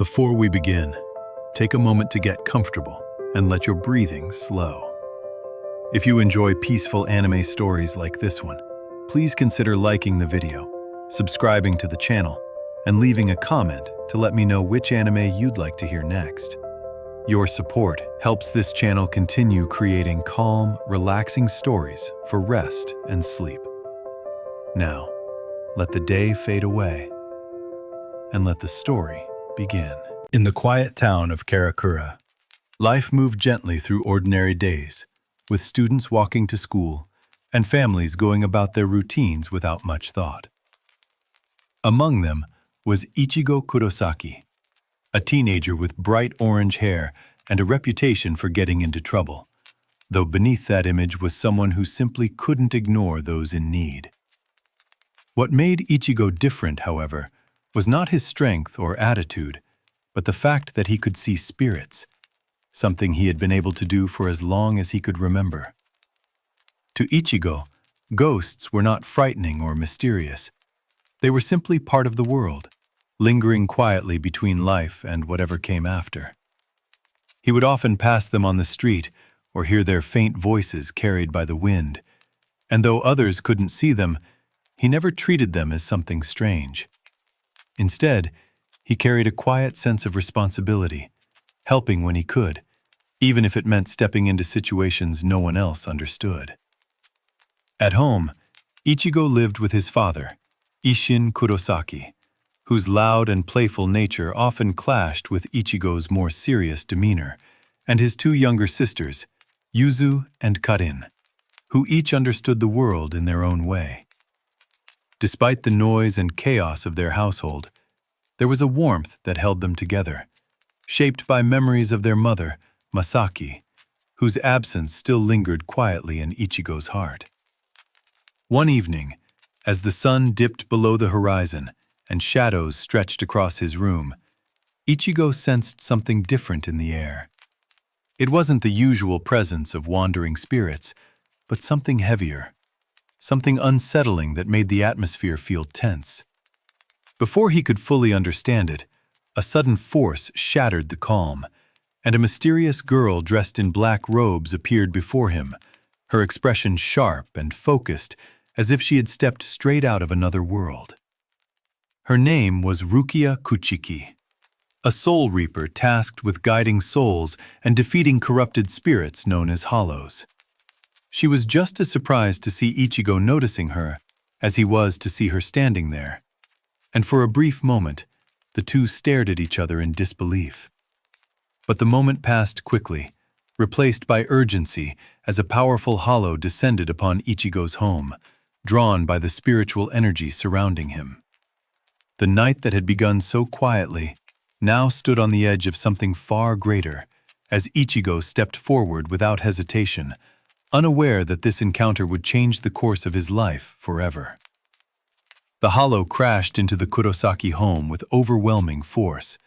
Before we begin, take a moment to get comfortable and let your breathing slow. If you enjoy peaceful anime stories like this one, please consider liking the video, subscribing to the channel, and leaving a comment to let me know which anime you'd like to hear next. Your support helps this channel continue creating calm, relaxing stories for rest and sleep. Now, let the day fade away and let the story begin. In the quiet town of Karakura, life moved gently through ordinary days, with students walking to school and families going about their routines without much thought. Among them was Ichigo Kurosaki, a teenager with bright orange hair and a reputation for getting into trouble, though beneath that image was someone who simply couldn't ignore those in need. What made Ichigo different, however, was not his strength or attitude, but the fact that he could see spirits, something he had been able to do for as long as he could remember. To Ichigo, ghosts were not frightening or mysterious. They were simply part of the world, lingering quietly between life and whatever came after. He would often pass them on the street or hear their faint voices carried by the wind, and though others couldn't see them, he never treated them as something strange. Instead, he carried a quiet sense of responsibility, helping when he could, even if it meant stepping into situations no one else understood. At home, Ichigo lived with his father, Isshin Kurosaki, whose loud and playful nature often clashed with Ichigo's more serious demeanor, and his two younger sisters, Yuzu and Karin, who each understood the world in their own way. Despite the noise and chaos of their household, there was a warmth that held them together, shaped by memories of their mother, Masaki, whose absence still lingered quietly in Ichigo's heart. One evening, as the sun dipped below the horizon and shadows stretched across his room, Ichigo sensed something different in the air. It wasn't the usual presence of wandering spirits, but something heavier, something unsettling that made the atmosphere feel tense. Before he could fully understand it, a sudden force shattered the calm, and a mysterious girl dressed in black robes appeared before him, her expression sharp and focused, as if she had stepped straight out of another world. Her name was Rukia Kuchiki, a soul reaper tasked with guiding souls and defeating corrupted spirits known as hollows. She was just as surprised to see Ichigo noticing her as he was to see her standing there, and for a brief moment, the two stared at each other in disbelief. But the moment passed quickly, replaced by urgency as a powerful hollow descended upon Ichigo's home, drawn by the spiritual energy surrounding him. The night that had begun so quietly now stood on the edge of something far greater, as Ichigo stepped forward without hesitation, unaware that this encounter would change the course of his life forever. The hollow crashed into the Kurosaki home with overwhelming force,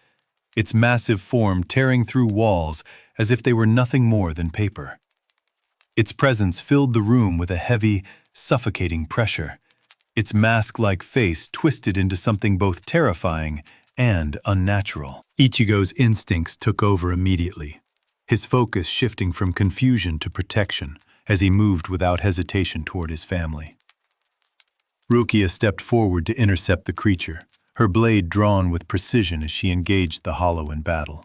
its massive form tearing through walls as if they were nothing more than paper. Its presence filled the room with a heavy, suffocating pressure, its mask-like face twisted into something both terrifying and unnatural. Ichigo's instincts took over immediately, his focus shifting from confusion to protection as he moved without hesitation toward his family. Rukia stepped forward to intercept the creature, her blade drawn with precision as she engaged the hollow in battle.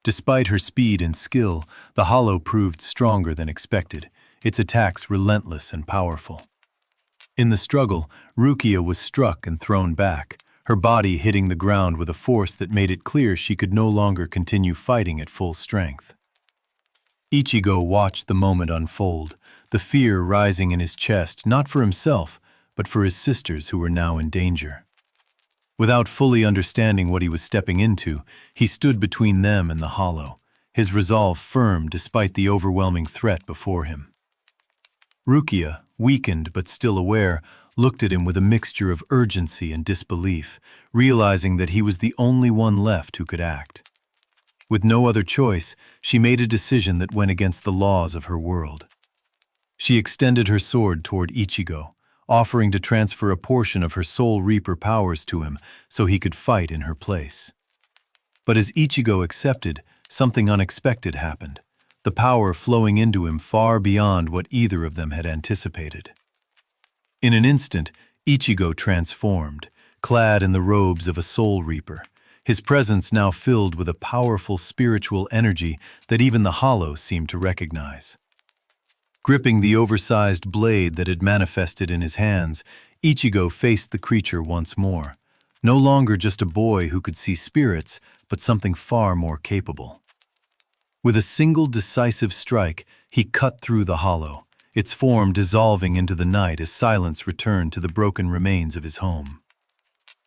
Despite her speed and skill, the hollow proved stronger than expected, its attacks relentless and powerful. In the struggle, Rukia was struck and thrown back, her body hitting the ground with a force that made it clear she could no longer continue fighting at full strength. Ichigo watched the moment unfold, the fear rising in his chest not for himself, but for his sisters who were now in danger. Without fully understanding what he was stepping into, he stood between them and the hollow, his resolve firm despite the overwhelming threat before him. Rukia, weakened but still aware, looked at him with a mixture of urgency and disbelief, realizing that he was the only one left who could act. With no other choice, she made a decision that went against the laws of her world. She extended her sword toward Ichigo, offering to transfer a portion of her Soul Reaper powers to him so he could fight in her place. But as Ichigo accepted, something unexpected happened, the power flowing into him far beyond what either of them had anticipated. In an instant, Ichigo transformed, clad in the robes of a soul reaper, his presence now filled with a powerful spiritual energy that even the hollow seemed to recognize. Gripping the oversized blade that had manifested in his hands, Ichigo faced the creature once more, no longer just a boy who could see spirits, but something far more capable. With a single decisive strike, he cut through the hollow, its form dissolving into the night as silence returned to the broken remains of his home.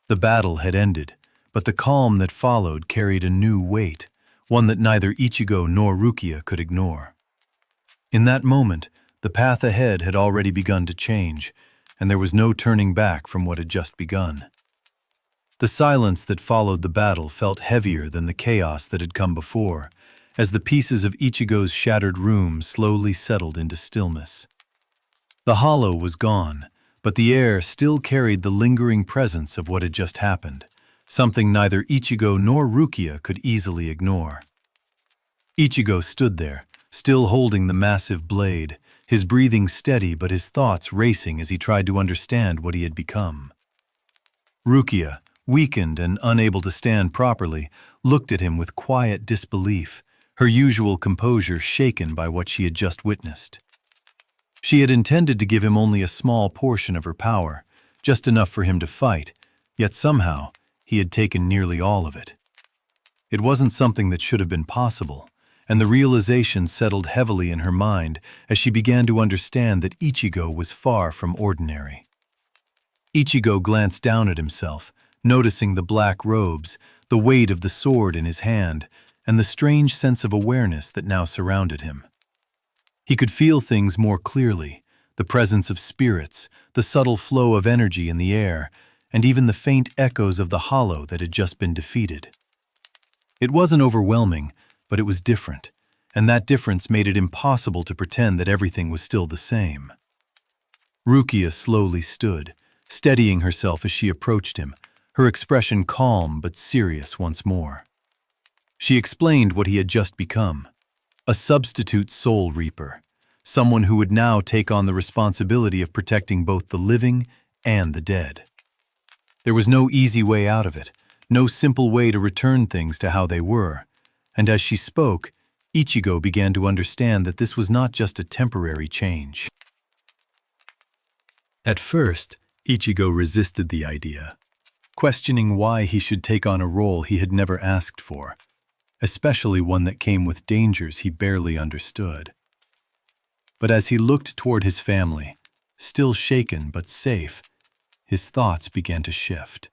The battle had ended, but the calm that followed carried a new weight, one that neither Ichigo nor Rukia could ignore. In that moment, the path ahead had already begun to change, and there was no turning back from what had just begun. The silence that followed the battle felt heavier than the chaos that had come before, as the pieces of Ichigo's shattered room slowly settled into stillness. The hollow was gone, but the air still carried the lingering presence of what had just happened, something neither Ichigo nor Rukia could easily ignore. Ichigo stood there, still holding the massive blade, his breathing steady but his thoughts racing as he tried to understand what he had become. Rukia, weakened and unable to stand properly, looked at him with quiet disbelief, her usual composure shaken by what she had just witnessed. She had intended to give him only a small portion of her power, just enough for him to fight, yet somehow he had taken nearly all of it. It wasn't something that should have been possible, and the realization settled heavily in her mind as she began to understand that Ichigo was far from ordinary. Ichigo glanced down at himself, noticing the black robes, the weight of the sword in his hand, and the strange sense of awareness that now surrounded him. He could feel things more clearly, the presence of spirits, the subtle flow of energy in the air, and even the faint echoes of the hollow that had just been defeated. It wasn't overwhelming, but it was different, and that difference made it impossible to pretend that everything was still the same. Rukia slowly stood, steadying herself as she approached him, her expression calm but serious once more. She explained what he had just become, a substitute soul reaper, someone who would now take on the responsibility of protecting both the living and the dead. There was no easy way out of it, no simple way to return things to how they were, and as she spoke, Ichigo began to understand that this was not just a temporary change. At first, Ichigo resisted the idea, questioning why he should take on a role he had never asked for, especially one that came with dangers he barely understood. But as he looked toward his family, still shaken but safe, his thoughts began to shift.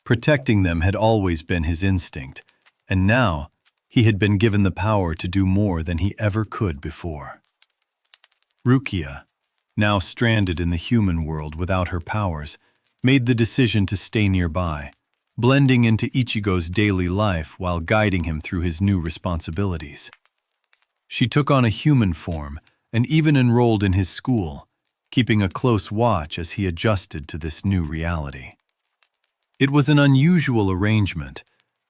Protecting them had always been his instinct, and now he had been given the power to do more than he ever could before. Rukia, now stranded in the human world without her powers, made the decision to stay nearby, blending into Ichigo's daily life while guiding him through his new responsibilities. She took on a human form and even enrolled in his school, keeping a close watch as he adjusted to this new reality. It was an unusual arrangement,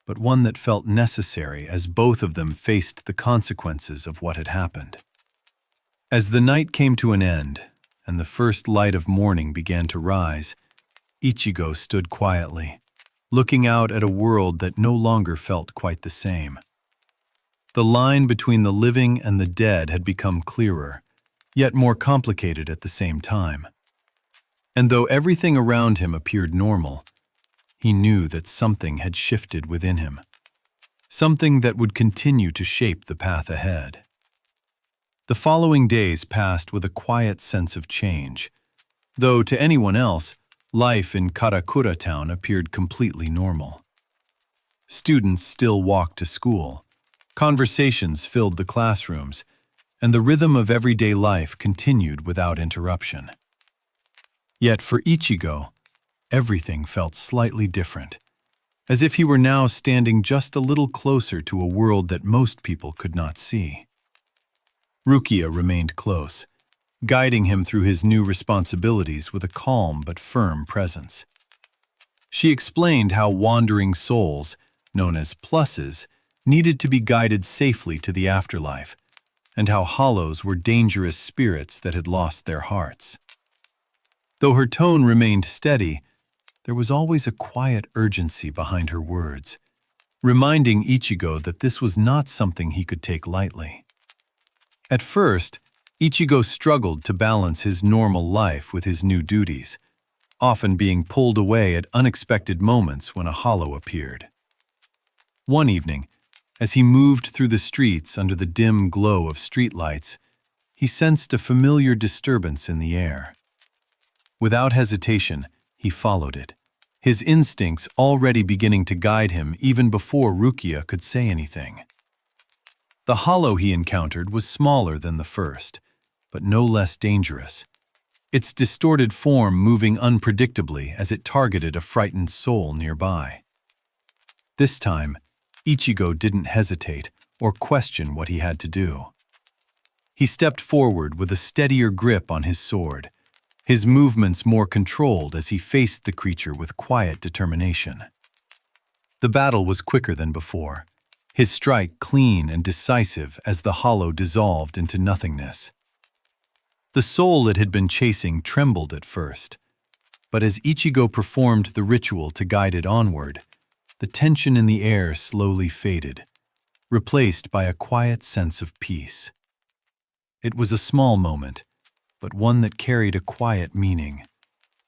but one that felt necessary as both of them faced the consequences of what had happened. As the night came to an end and the first light of morning began to rise, Ichigo stood quietly, looking out at a world that no longer felt quite the same. The line between the living and the dead had become clearer, yet more complicated at the same time. And though everything around him appeared normal, he knew that something had shifted within him, something that would continue to shape the path ahead. The following days passed with a quiet sense of change, though to anyone else, life in Karakura town appeared completely normal. Students still walked to school, conversations filled the classrooms, and the rhythm of everyday life continued without interruption. Yet for Ichigo, everything felt slightly different, as if he were now standing just a little closer to a world that most people could not see. Rukia remained close, guiding him through his new responsibilities with a calm but firm presence. She explained how wandering souls, known as pluses, needed to be guided safely to the afterlife, and how hollows were dangerous spirits that had lost their hearts. Though her tone remained steady, there was always a quiet urgency behind her words, reminding Ichigo that this was not something he could take lightly. At first, Ichigo struggled to balance his normal life with his new duties, often being pulled away at unexpected moments when a hollow appeared. One evening, as he moved through the streets under the dim glow of streetlights, he sensed a familiar disturbance in the air. Without hesitation, he followed it, his instincts already beginning to guide him even before Rukia could say anything. The hollow he encountered was smaller than the first, but no less dangerous, its distorted form moving unpredictably as it targeted a frightened soul nearby. This time, Ichigo didn't hesitate or question what he had to do. He stepped forward with a steadier grip on his sword, his movements more controlled as he faced the creature with quiet determination. The battle was quicker than before, his strike clean and decisive as the hollow dissolved into nothingness. The soul it had been chasing trembled at first, but as Ichigo performed the ritual to guide it onward, the tension in the air slowly faded, replaced by a quiet sense of peace. It was a small moment, but one that carried a quiet meaning,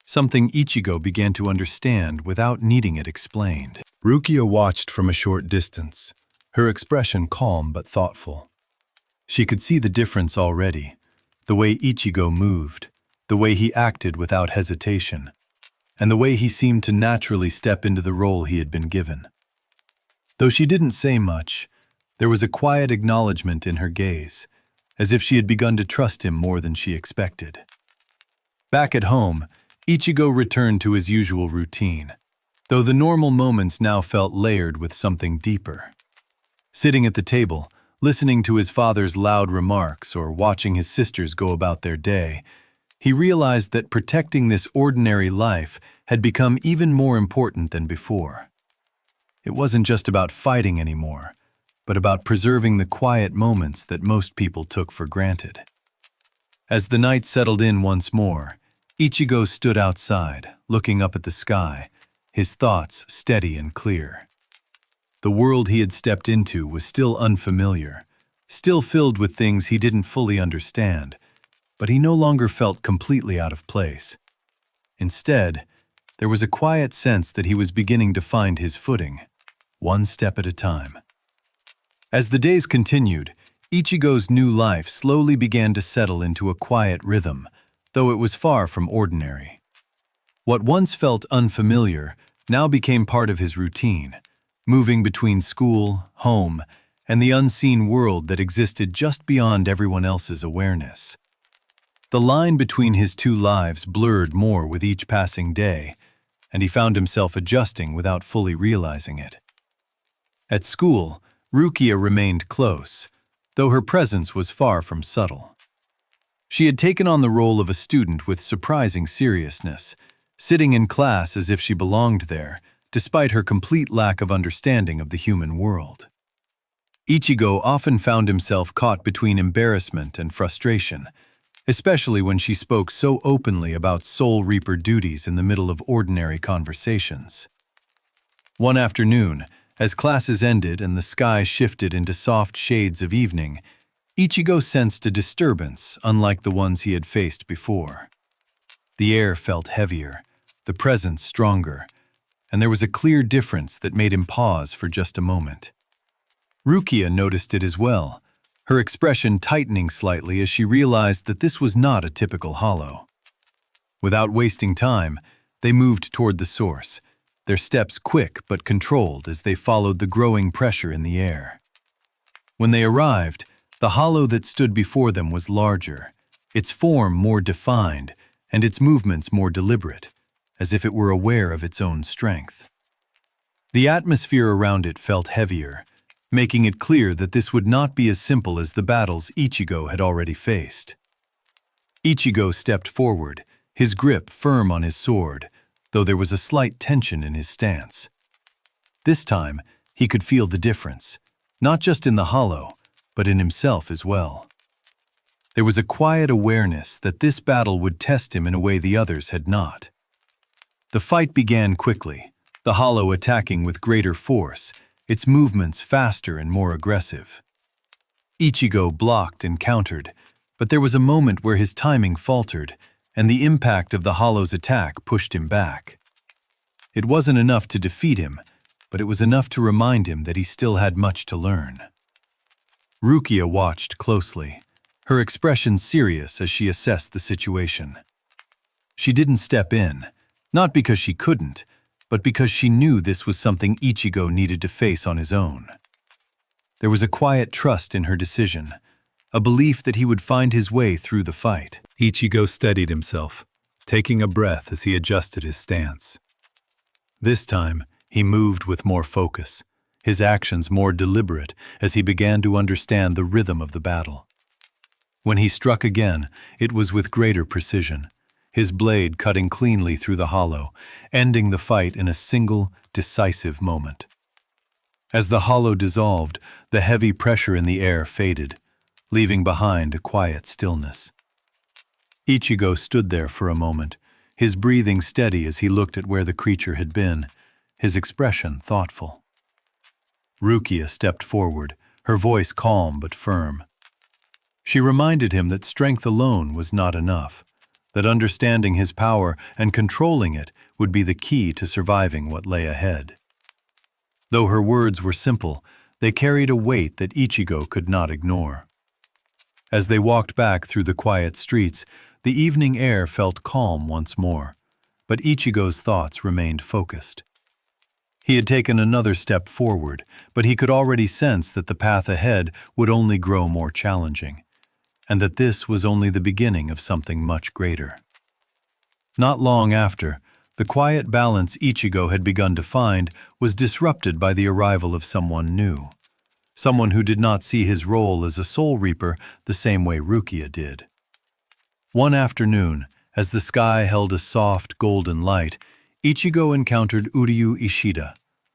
something Ichigo began to understand without needing it explained. Rukia watched from a short distance, her expression calm but thoughtful. She could see the difference already, the way Ichigo moved, the way he acted without hesitation, and the way he seemed to naturally step into the role he had been given. Though she didn't say much, there was a quiet acknowledgement in her gaze, as if she had begun to trust him more than she expected. Back at home, Ichigo returned to his usual routine, though the normal moments now felt layered with something deeper. Sitting at the table, listening to his father's loud remarks or watching his sisters go about their day, he realized that protecting this ordinary life had become even more important than before. It wasn't just about fighting anymore, but about preserving the quiet moments that most people took for granted. As the night settled in once more, Ichigo stood outside, looking up at the sky, his thoughts steady and clear. The world he had stepped into was still unfamiliar, still filled with things he didn't fully understand, but he no longer felt completely out of place. Instead, there was a quiet sense that he was beginning to find his footing, one step at a time. As the days continued, Ichigo's new life slowly began to settle into a quiet rhythm, though it was far from ordinary. What once felt unfamiliar now became part of his routine, moving between school, home, and the unseen world that existed just beyond everyone else's awareness. The line between his two lives blurred more with each passing day, and he found himself adjusting without fully realizing it. At school, Rukia remained close, though her presence was far from subtle. She had taken on the role of a student with surprising seriousness, sitting in class as if she belonged there, despite her complete lack of understanding of the human world. Ichigo often found himself caught between embarrassment and frustration, especially when she spoke so openly about Soul Reaper duties in the middle of ordinary conversations. One afternoon, as classes ended and the sky shifted into soft shades of evening, Ichigo sensed a disturbance unlike the ones he had faced before. The air felt heavier, the presence stronger, and there was a clear difference that made him pause for just a moment. Rukia noticed it as well, her expression tightening slightly as she realized that this was not a typical hollow. Without wasting time, they moved toward the source, their steps quick but controlled as they followed the growing pressure in the air. When they arrived, the hollow that stood before them was larger, its form more defined and its movements more deliberate, as if it were aware of its own strength. The atmosphere around it felt heavier, making it clear that this would not be as simple as the battles Ichigo had already faced. Ichigo stepped forward, his grip firm on his sword, though there was a slight tension in his stance. This time, He could feel the difference, not just in the hollow, but in himself as well. There was a quiet awareness that this battle would test him in a way the others had not. The fight began quickly, the hollow attacking with greater force, its movements faster and more aggressive. Ichigo blocked and countered, but there was a moment where his timing faltered, and the impact of the hollow's attack pushed him back. It wasn't enough to defeat him, but it was enough to remind him that he still had much to learn. Rukia watched closely, her expression serious as she assessed the situation. She didn't step in, not because she couldn't, but because she knew this was something Ichigo needed to face on his own. There was a quiet trust in her decision, a belief that he would find his way through the fight. Ichigo steadied himself, taking a breath as he adjusted his stance. This time, he moved with more focus, his actions more deliberate as he began to understand the rhythm of the battle. When he struck again, it was with greater precision, his blade cutting cleanly through the hollow, ending the fight in a single, decisive moment. As the hollow dissolved, the heavy pressure in the air faded, leaving behind a quiet stillness. Ichigo stood there for a moment, his breathing steady as he looked at where the creature had been, his expression thoughtful. Rukia stepped forward, her voice calm but firm. She reminded him that strength alone was not enough, that understanding his power and controlling it would be the key to surviving what lay ahead. Though her words were simple, they carried a weight that Ichigo could not ignore. As they walked back through the quiet streets, the evening air felt calm once more, but Ichigo's thoughts remained focused. He had taken another step forward, but he could already sense that the path ahead would only grow more challenging, and that this was only the beginning of something much greater. Not long after, the quiet balance Ichigo had begun to find was disrupted by the arrival of someone new, someone who did not see his role as a soul reaper the same way Rukia did. One afternoon, as the sky held a soft, golden light, Ichigo encountered Uryu Ishida,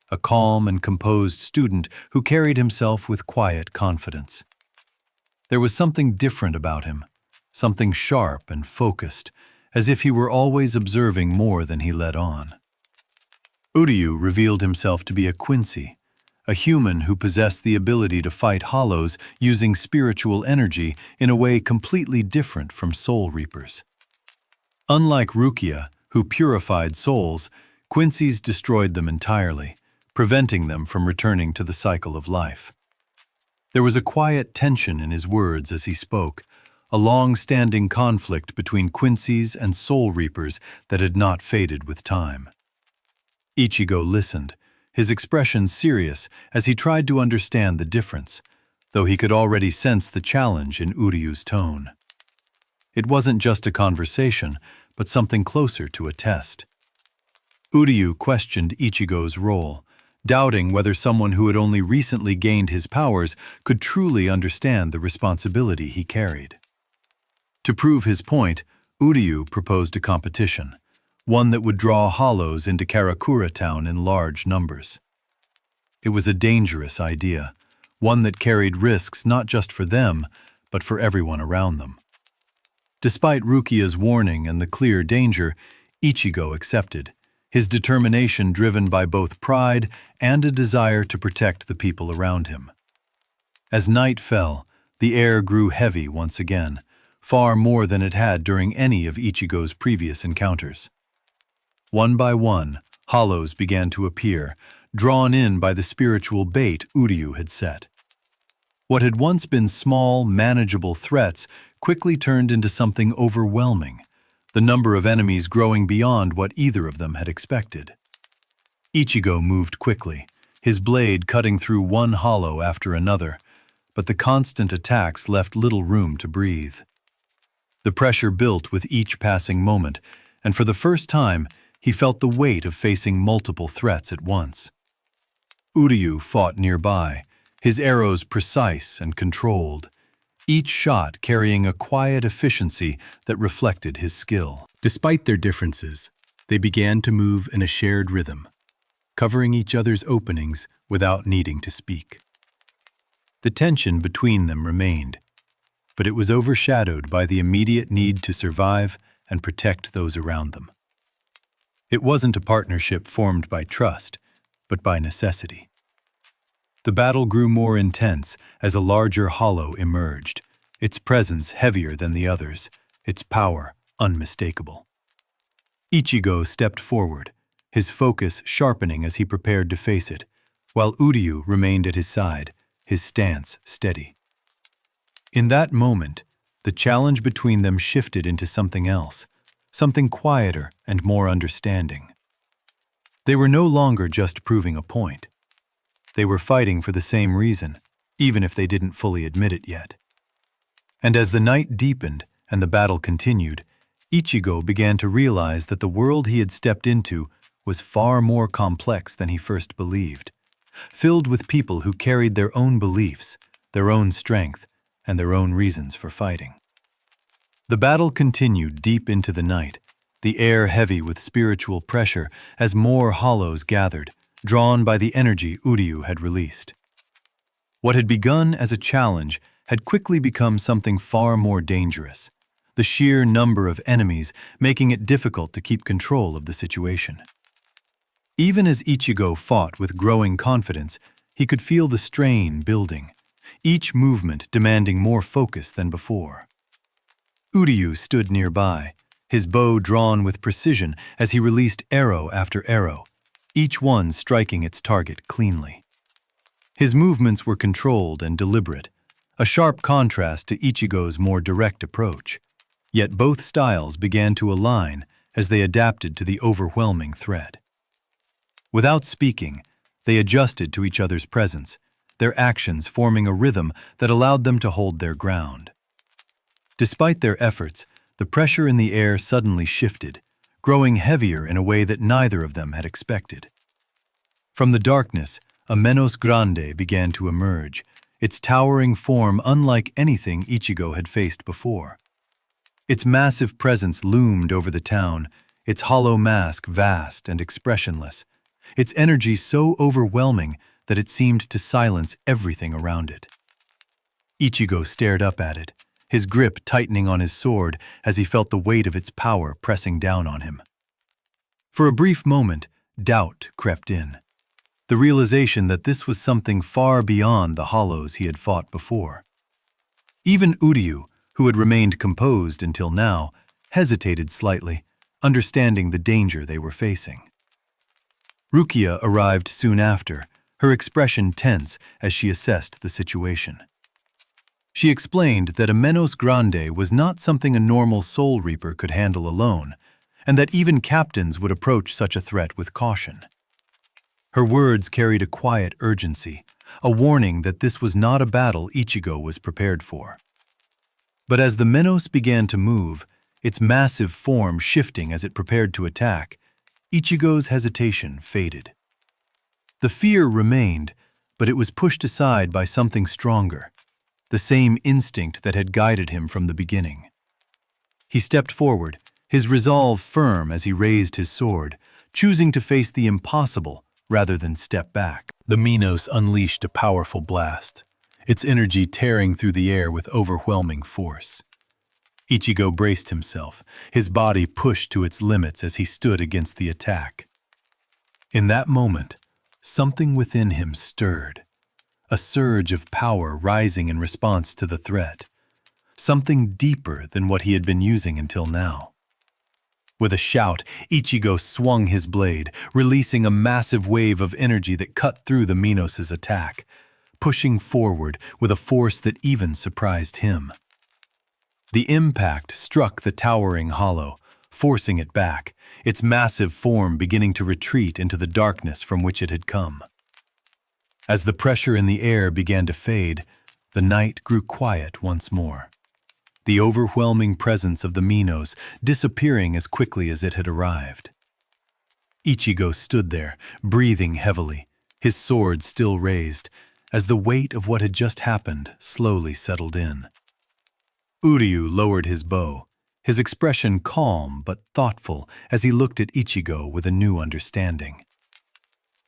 a calm and composed student who carried himself with quiet confidence. There was something different about him, something sharp and focused, as if he were always observing more than he let on. Uryu revealed himself to be a Quincy, a human who possessed the ability to fight hollows using spiritual energy in a way completely different from soul reapers. Unlike Rukia, who purified souls, Quincy's destroyed them entirely, preventing them from returning to the cycle of life. There was a quiet tension in his words as he spoke, a long-standing conflict between Quincy's and soul reapers that had not faded with time. Ichigo listened, his expression serious as he tried to understand the difference, though he could already sense the challenge in Uryu's tone. It wasn't just a conversation, but something closer to a test. Uryu questioned Ichigo's role, doubting whether someone who had only recently gained his powers could truly understand the responsibility he carried. To prove his point, Uryu proposed a competition, one that would draw hollows into Karakura town in large numbers. It was a dangerous idea, one that carried risks not just for them, but for everyone around them. Despite Rukia's warning and the clear danger, Ichigo accepted, his determination driven by both pride and a desire to protect the people around him. As night fell, the air grew heavy once again, far more than it had during any of Ichigo's previous encounters. One by one, hollows began to appear, drawn in by the spiritual bait Uryu had set. What had once been small, manageable threats quickly turned into something overwhelming, the number of enemies growing beyond what either of them had expected. Ichigo moved quickly, his blade cutting through one hollow after another, but the constant attacks left little room to breathe. The pressure built with each passing moment, and for the first time, he felt the weight of facing multiple threats at once. Uryu fought nearby, his arrows precise and controlled, each shot carrying a quiet efficiency that reflected his skill. Despite their differences, they began to move in a shared rhythm, covering each other's openings without needing to speak. The tension between them remained, but it was overshadowed by the immediate need to survive and protect those around them. It wasn't a partnership formed by trust, but by necessity. The battle grew more intense as a larger hollow emerged, its presence heavier than the others, its power unmistakable. Ichigo stepped forward, his focus sharpening as he prepared to face it, while Uryu remained at his side, his stance steady. In that moment, the challenge between them shifted into something else, something quieter and more understanding. They were no longer just proving a point. They were fighting for the same reason, even if they didn't fully admit it yet. And as the night deepened and the battle continued, Ichigo began to realize that the world he had stepped into was far more complex than he first believed, filled with people who carried their own beliefs, their own strength, and their own reasons for fighting. The battle continued deep into the night, the air heavy with spiritual pressure as more hollows gathered, drawn by the energy Uryu had released. What had begun as a challenge had quickly become something far more dangerous, the sheer number of enemies making it difficult to keep control of the situation. Even as Ichigo fought with growing confidence, he could feel the strain building, each movement demanding more focus than before. Uryu stood nearby, his bow drawn with precision as he released arrow after arrow, each one striking its target cleanly. His movements were controlled and deliberate, a sharp contrast to Ichigo's more direct approach. Yet both styles began to align as they adapted to the overwhelming threat. Without speaking, they adjusted to each other's presence, their actions forming a rhythm that allowed them to hold their ground. Despite their efforts, the pressure in the air suddenly shifted, growing heavier in a way that neither of them had expected. From the darkness, a Menos Grande began to emerge, its towering form unlike anything Ichigo had faced before. Its massive presence loomed over the town, its hollow mask vast and expressionless, its energy so overwhelming that it seemed to silence everything around it. Ichigo stared up at it, his grip tightening on his sword as he felt the weight of its power pressing down on him. For a brief moment, doubt crept in, the realization that this was something far beyond the hollows he had fought before. Even Uryu, who had remained composed until now, hesitated slightly, understanding the danger they were facing. Rukia arrived soon after, her expression tense as she assessed the situation. She explained that a Menos Grande was not something a normal Soul Reaper could handle alone, and that even captains would approach such a threat with caution. Her words carried a quiet urgency, a warning that this was not a battle Ichigo was prepared for. But as the Menos began to move, its massive form shifting as it prepared to attack, Ichigo's hesitation faded. The fear remained, but it was pushed aside by something stronger, the same instinct that had guided him from the beginning. He stepped forward, his resolve firm as he raised his sword, choosing to face the impossible rather than step back. The Menos unleashed a powerful blast, its energy tearing through the air with overwhelming force. Ichigo braced himself, his body pushed to its limits as he stood against the attack. In that moment, something within him stirred, a surge of power rising in response to the threat, something deeper than what he had been using until now. With a shout, Ichigo swung his blade, releasing a massive wave of energy that cut through the Menos' attack, pushing forward with a force that even surprised him. The impact struck the towering hollow, forcing it back, its massive form beginning to retreat into the darkness from which it had come. As the pressure in the air began to fade, the night grew quiet once more, the overwhelming presence of the Menos disappearing as quickly as it had arrived. Ichigo stood there, breathing heavily, his sword still raised, as the weight of what had just happened slowly settled in. Uryu lowered his bow, his expression calm but thoughtful as he looked at Ichigo with a new understanding.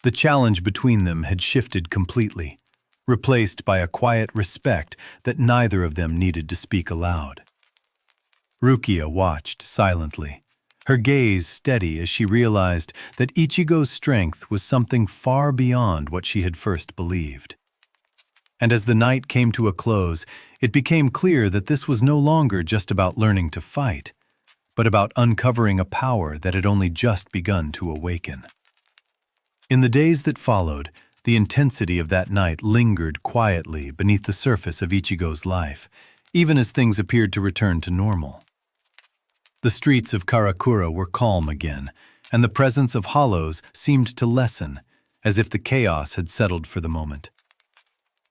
The challenge between them had shifted completely, replaced by a quiet respect that neither of them needed to speak aloud. Rukia watched silently, her gaze steady as she realized that Ichigo's strength was something far beyond what she had first believed. And as the night came to a close, it became clear that this was no longer just about learning to fight, but about uncovering a power that had only just begun to awaken. In the days that followed, the intensity of that night lingered quietly beneath the surface of Ichigo's life, even as things appeared to return to normal. The streets of Karakura were calm again, and the presence of hollows seemed to lessen, as if the chaos had settled for the moment.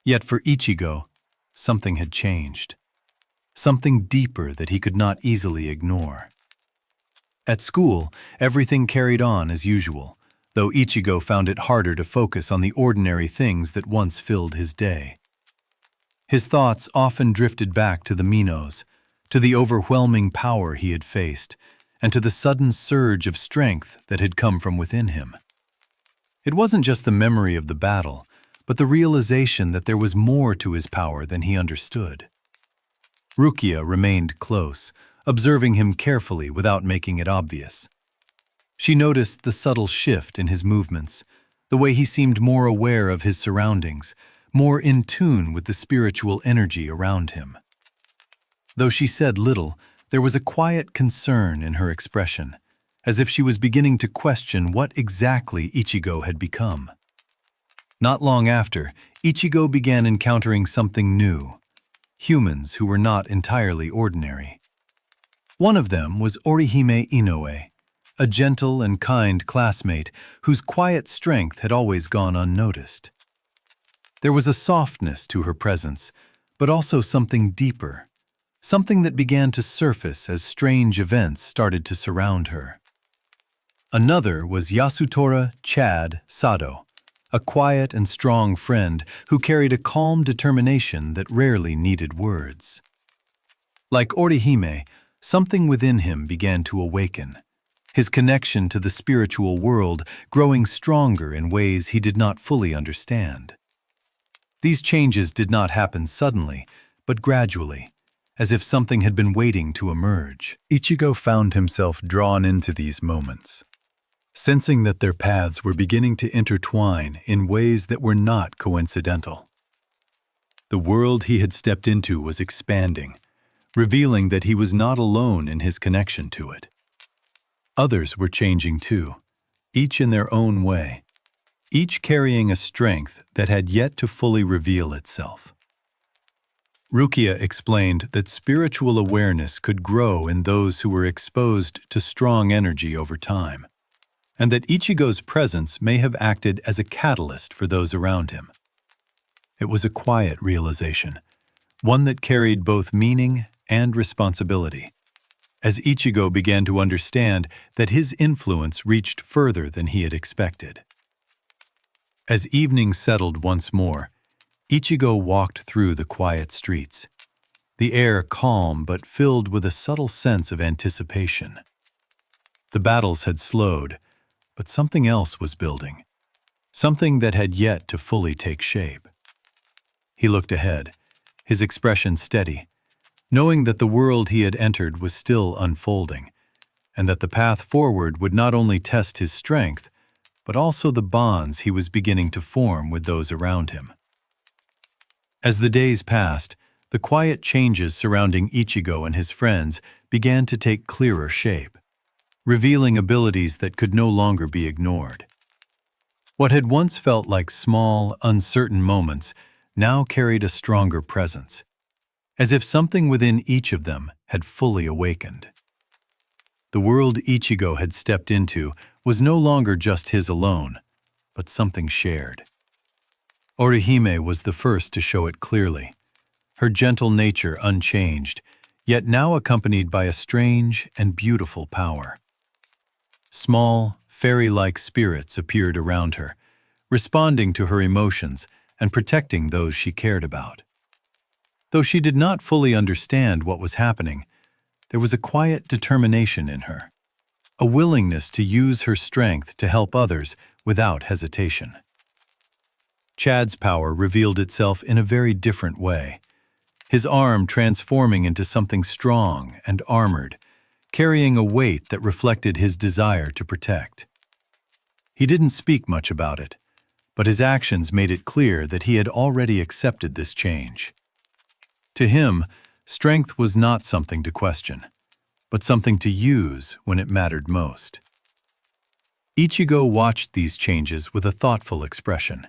Yet for Ichigo, something had changed. Something deeper that he could not easily ignore. At school, everything carried on as usual, though Ichigo found it harder to focus on the ordinary things that once filled his day. His thoughts often drifted back to the Minos, to the overwhelming power he had faced, and to the sudden surge of strength that had come from within him. It wasn't just the memory of the battle, but the realization that there was more to his power than he understood. Rukia remained close, observing him carefully without making it obvious. She noticed the subtle shift in his movements, the way he seemed more aware of his surroundings, more in tune with the spiritual energy around him. Though she said little, there was a quiet concern in her expression, as if she was beginning to question what exactly Ichigo had become. Not long after, Ichigo began encountering something new, humans who were not entirely ordinary. One of them was Orihime Inoue, a gentle and kind classmate whose quiet strength had always gone unnoticed. There was a softness to her presence, but also something deeper, something that began to surface as strange events started to surround her. Another was Yasutora Sado, a quiet and strong friend who carried a calm determination that rarely needed words. Like Orihime, something within him began to awaken, his connection to the spiritual world growing stronger in ways he did not fully understand. These changes did not happen suddenly, but gradually, as if something had been waiting to emerge. Ichigo found himself drawn into these moments, sensing that their paths were beginning to intertwine in ways that were not coincidental. The world he had stepped into was expanding, revealing that he was not alone in his connection to it. Others were changing too, each in their own way, each carrying a strength that had yet to fully reveal itself. Rukia explained that spiritual awareness could grow in those who were exposed to strong energy over time, and that Ichigo's presence may have acted as a catalyst for those around him. It was a quiet realization, one that carried both meaning and responsibility, as Ichigo began to understand that his influence reached further than he had expected. As evening settled once more, Ichigo walked through the quiet streets, the air calm but filled with a subtle sense of anticipation. The battles had slowed, but something else was building, something that had yet to fully take shape. He looked ahead, his expression steady, knowing that the world he had entered was still unfolding, and that the path forward would not only test his strength, but also the bonds he was beginning to form with those around him. As the days passed, the quiet changes surrounding Ichigo and his friends began to take clearer shape, revealing abilities that could no longer be ignored. What had once felt like small, uncertain moments now carried a stronger presence, as if something within each of them had fully awakened. The world Ichigo had stepped into was no longer just his alone, but something shared. Orihime was the first to show it clearly, her gentle nature unchanged, yet now accompanied by a strange and beautiful power. Small, fairy-like spirits appeared around her, responding to her emotions and protecting those she cared about. Though she did not fully understand what was happening, there was a quiet determination in her, a willingness to use her strength to help others without hesitation. Chad's power revealed itself in a very different way, his arm transforming into something strong and armored, carrying a weight that reflected his desire to protect. He didn't speak much about it, but his actions made it clear that he had already accepted this change. To him, strength was not something to question, but something to use when it mattered most. Ichigo watched these changes with a thoughtful expression,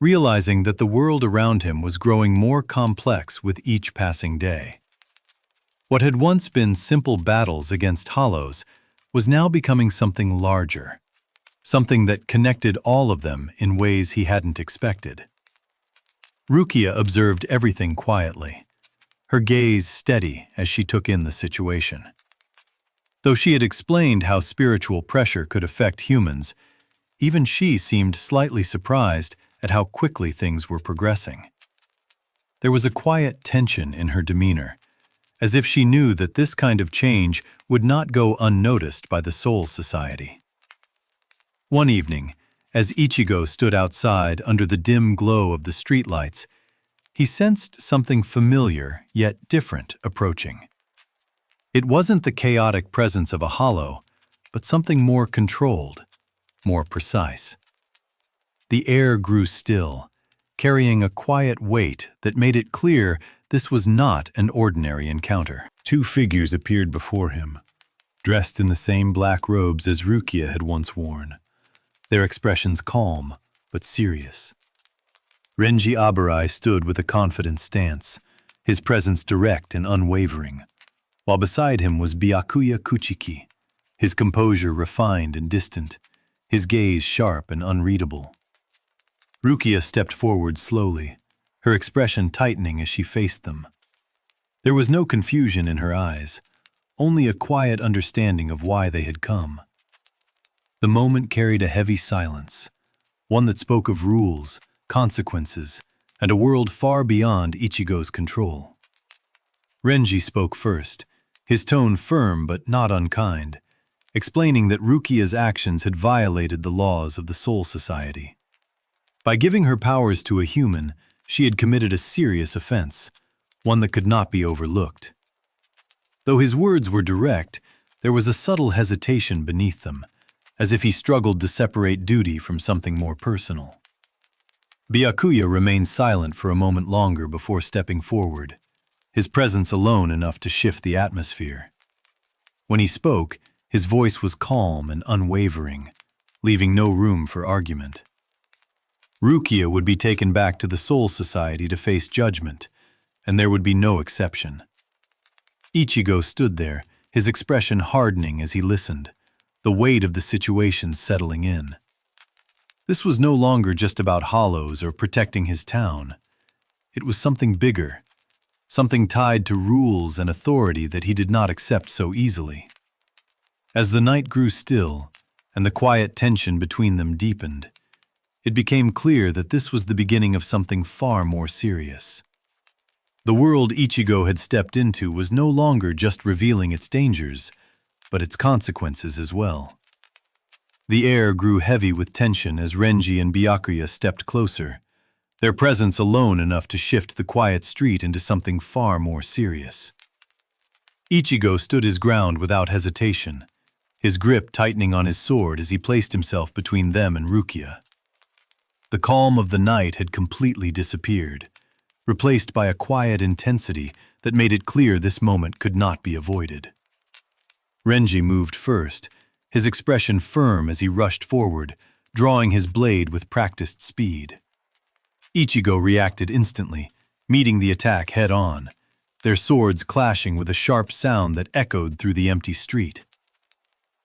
realizing that the world around him was growing more complex with each passing day. What had once been simple battles against hollows was now becoming something larger, something that connected all of them in ways he hadn't expected. Rukia observed everything quietly, her gaze steady as she took in the situation. Though she had explained how spiritual pressure could affect humans, even she seemed slightly surprised at how quickly things were progressing. There was a quiet tension in her demeanor, as if she knew that this kind of change would not go unnoticed by the Soul Society. One evening, as Ichigo stood outside under the dim glow of the streetlights, he sensed something familiar yet different approaching. It wasn't the chaotic presence of a hollow, but something more controlled, more precise. The air grew still, carrying a quiet weight that made it clear this was not an ordinary encounter. Two figures appeared before him, dressed in the same black robes as Rukia had once worn, their expressions calm but serious. Renji Abarai stood with a confident stance, his presence direct and unwavering, while beside him was Byakuya Kuchiki, his composure refined and distant, his gaze sharp and unreadable. Rukia stepped forward slowly, her expression tightening as she faced them. There was no confusion in her eyes, only a quiet understanding of why they had come. The moment carried a heavy silence, one that spoke of rules, consequences, and a world far beyond Ichigo's control. Renji spoke first, his tone firm but not unkind, explaining that Rukia's actions had violated the laws of the Soul Society. By giving her powers to a human, she had committed a serious offense, one that could not be overlooked. Though his words were direct, there was a subtle hesitation beneath them, as if he struggled to separate duty from something more personal. Byakuya remained silent for a moment longer before stepping forward, his presence alone enough to shift the atmosphere. When he spoke, his voice was calm and unwavering, leaving no room for argument. Rukia would be taken back to the Soul Society to face judgment, and there would be no exception. Ichigo stood there, his expression hardening as he listened, the weight of the situation settling in. This was no longer just about hollows or protecting his town. It was something bigger, something tied to rules and authority that he did not accept so easily. As the night grew still, and the quiet tension between them deepened, it became clear that this was the beginning of something far more serious. The world Ichigo had stepped into was no longer just revealing its dangers, but its consequences as well. The air grew heavy with tension as Renji and Byakuya stepped closer, their presence alone enough to shift the quiet street into something far more serious. Ichigo stood his ground without hesitation, his grip tightening on his sword as he placed himself between them and Rukia. The calm of the night had completely disappeared, replaced by a quiet intensity that made it clear this moment could not be avoided. Renji moved first, his expression firm as he rushed forward, drawing his blade with practiced speed. Ichigo reacted instantly, meeting the attack head-on, their swords clashing with a sharp sound that echoed through the empty street.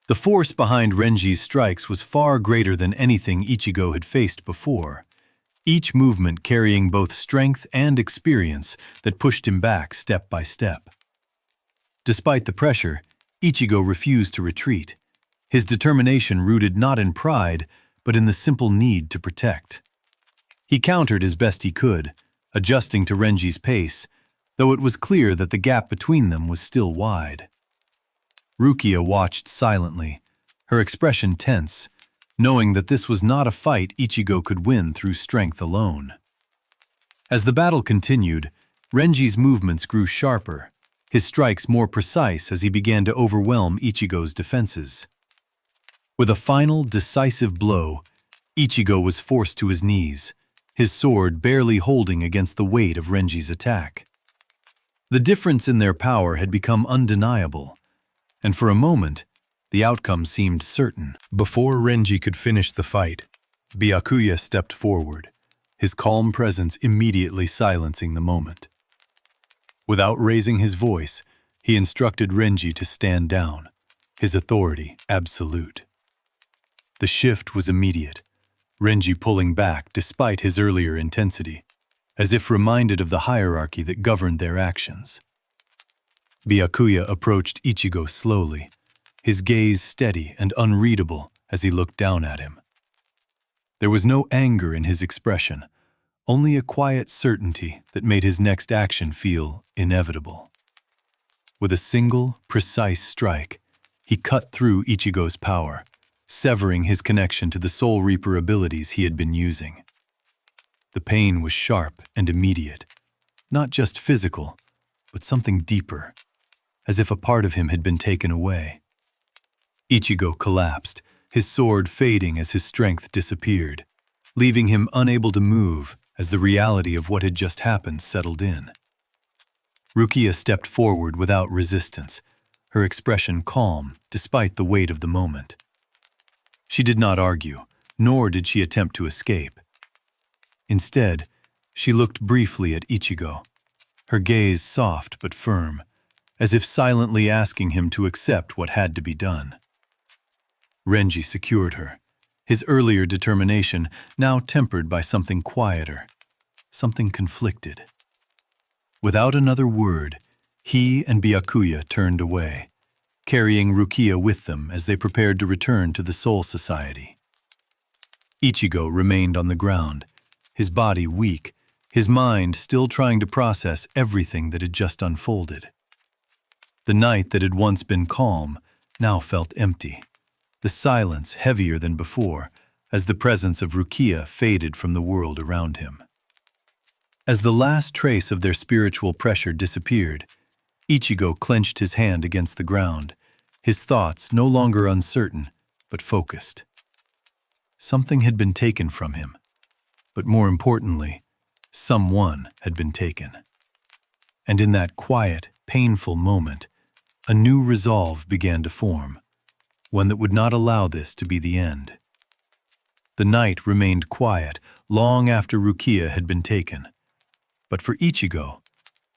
The force behind Renji's strikes was far greater than anything Ichigo had faced before, each movement carrying both strength and experience that pushed him back step by step. Despite the pressure, Ichigo refused to retreat, his determination rooted not in pride, but in the simple need to protect. He countered as best he could, adjusting to Renji's pace, though it was clear that the gap between them was still wide. Rukia watched silently, her expression tense, knowing that this was not a fight Ichigo could win through strength alone. As the battle continued, Renji's movements grew sharper, his strikes more precise as he began to overwhelm Ichigo's defenses. With a final, decisive blow, Ichigo was forced to his knees, his sword barely holding against the weight of Renji's attack. The difference in their power had become undeniable, and for a moment, the outcome seemed certain. Before Renji could finish the fight, Byakuya stepped forward, his calm presence immediately silencing the moment. Without raising his voice, he instructed Renji to stand down, his authority absolute. The shift was immediate, Renji pulling back despite his earlier intensity, as if reminded of the hierarchy that governed their actions. Byakuya approached Ichigo slowly, his gaze steady and unreadable as he looked down at him. There was no anger in his expression, only a quiet certainty that made his next action feel inevitable. With a single, precise strike, he cut through Ichigo's power, severing his connection to the Soul Reaper abilities he had been using. The pain was sharp and immediate, not just physical, but something deeper, as if a part of him had been taken away. Ichigo collapsed, his sword fading as his strength disappeared, leaving him unable to move as the reality of what had just happened settled in. Rukia stepped forward without resistance, her expression calm despite the weight of the moment. She did not argue, nor did she attempt to escape. Instead, she looked briefly at Ichigo, her gaze soft but firm, as if silently asking him to accept what had to be done. Renji secured her, his earlier determination now tempered by something quieter, something conflicted. Without another word, he and Byakuya turned away, carrying Rukia with them as they prepared to return to the Soul Society. Ichigo remained on the ground, his body weak, his mind still trying to process everything that had just unfolded. The night that had once been calm now felt empty, the silence heavier than before as the presence of Rukia faded from the world around him. As the last trace of their spiritual pressure disappeared, Ichigo clenched his hand against the ground, his thoughts no longer uncertain, but focused. Something had been taken from him, but more importantly, someone had been taken. And in that quiet, painful moment, a new resolve began to form, one that would not allow this to be the end. The night remained quiet long after Rukia had been taken, but for Ichigo,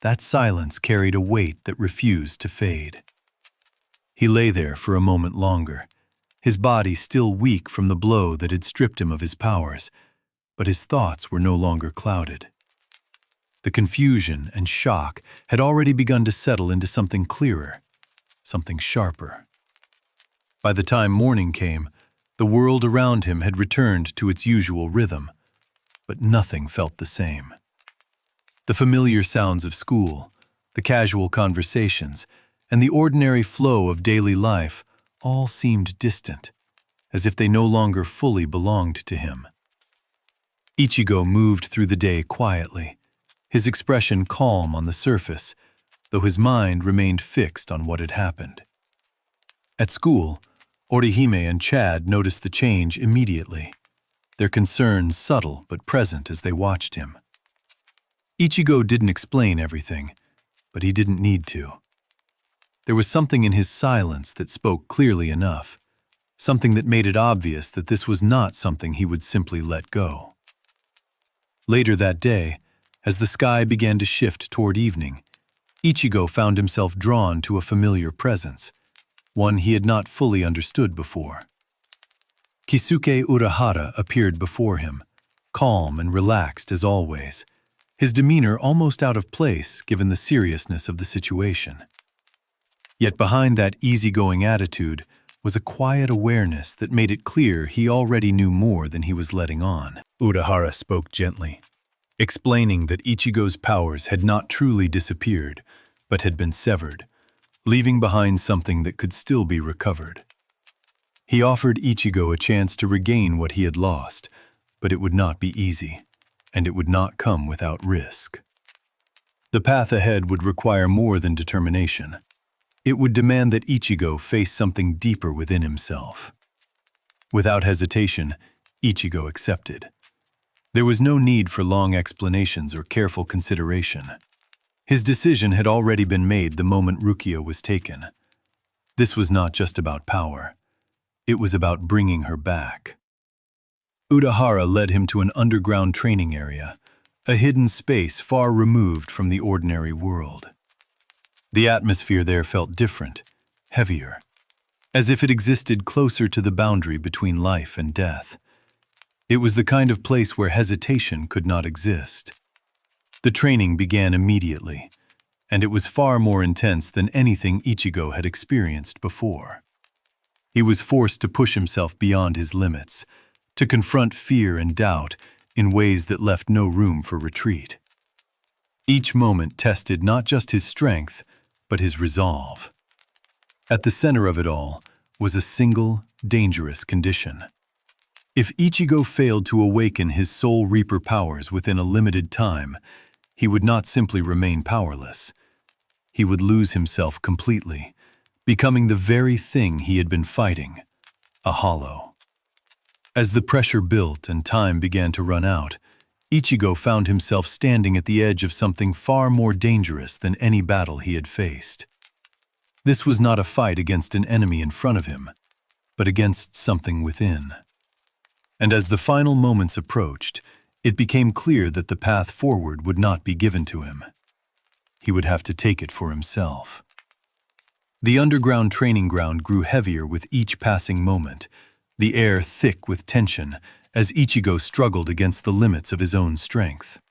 that silence carried a weight that refused to fade. He lay there for a moment longer, his body still weak from the blow that had stripped him of his powers, but his thoughts were no longer clouded. The confusion and shock had already begun to settle into something clearer, something sharper. By the time morning came, the world around him had returned to its usual rhythm, but nothing felt the same. The familiar sounds of school, the casual conversations, and the ordinary flow of daily life all seemed distant, as if they no longer fully belonged to him. Ichigo moved through the day quietly, his expression calm on the surface, though his mind remained fixed on what had happened. At school, Orihime and Chad noticed the change immediately, their concerns subtle but present as they watched him. Ichigo didn't explain everything, but he didn't need to. There was something in his silence that spoke clearly enough, something that made it obvious that this was not something he would simply let go. Later that day, as the sky began to shift toward evening, Ichigo found himself drawn to a familiar presence, one he had not fully understood before. Kisuke Urahara appeared before him, calm and relaxed as always, his demeanor almost out of place given the seriousness of the situation. Yet behind that easygoing attitude was a quiet awareness that made it clear he already knew more than he was letting on. Urahara spoke gently, explaining that Ichigo's powers had not truly disappeared, but had been severed, leaving behind something that could still be recovered. He offered Ichigo a chance to regain what he had lost, but it would not be easy, and it would not come without risk. The path ahead would require more than determination. It would demand that Ichigo face something deeper within himself. Without hesitation, Ichigo accepted. There was no need for long explanations or careful consideration. His decision had already been made the moment Rukia was taken. This was not just about power. It was about bringing her back. Urahara led him to an underground training area, a hidden space far removed from the ordinary world. The atmosphere there felt different, heavier, as if it existed closer to the boundary between life and death. It was the kind of place where hesitation could not exist. The training began immediately, and it was far more intense than anything Ichigo had experienced before. He was forced to push himself beyond his limits, to confront fear and doubt in ways that left no room for retreat. Each moment tested not just his strength, but his resolve. At the center of it all was a single, dangerous condition. If Ichigo failed to awaken his Soul Reaper powers within a limited time, he would not simply remain powerless. He would lose himself completely, becoming the very thing he had been fighting, a hollow. As the pressure built and time began to run out, Ichigo found himself standing at the edge of something far more dangerous than any battle he had faced. This was not a fight against an enemy in front of him, but against something within. And as the final moments approached, it became clear that the path forward would not be given to him. He would have to take it for himself. The underground training ground grew heavier with each passing moment, the air thick with tension as Ichigo struggled against the limits of his own strength.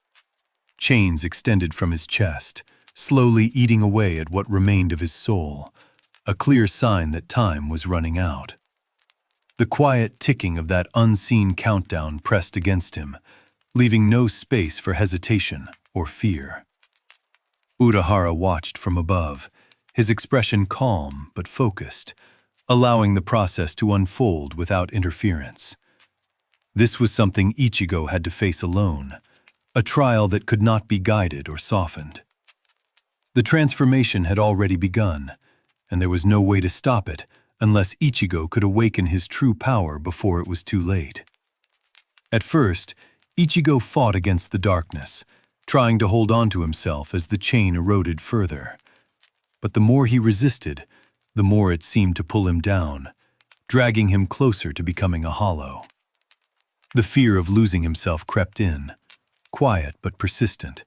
Chains extended from his chest, slowly eating away at what remained of his soul, a clear sign that time was running out. The quiet ticking of that unseen countdown pressed against him, leaving no space for hesitation or fear. Urahara watched from above, his expression calm but focused, allowing the process to unfold without interference. This was something Ichigo had to face alone, a trial that could not be guided or softened. The transformation had already begun, and there was no way to stop it unless Ichigo could awaken his true power before it was too late. At first, Ichigo fought against the darkness, trying to hold on to himself as the chain eroded further. But the more he resisted, the more it seemed to pull him down, dragging him closer to becoming a hollow. The fear of losing himself crept in, quiet but persistent,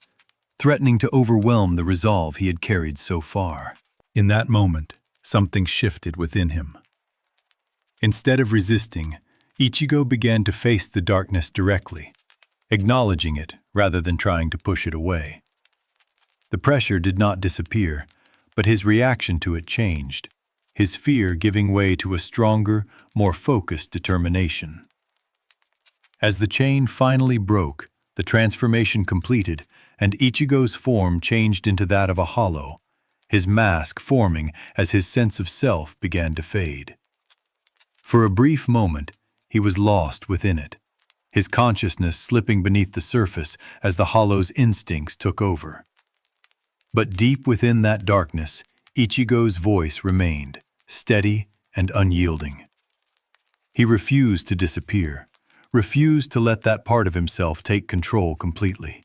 threatening to overwhelm the resolve he had carried so far. In that moment, something shifted within him. Instead of resisting, Ichigo began to face the darkness directly, acknowledging it rather than trying to push it away. The pressure did not disappear, but his reaction to it changed, his fear giving way to a stronger, more focused determination. As the chain finally broke, the transformation completed, and Ichigo's form changed into that of a hollow, his mask forming as his sense of self began to fade. For a brief moment, he was lost within it, his consciousness slipping beneath the surface as the hollow's instincts took over. But deep within that darkness, Ichigo's voice remained, steady and unyielding. He refused to disappear, refused to let that part of himself take control completely.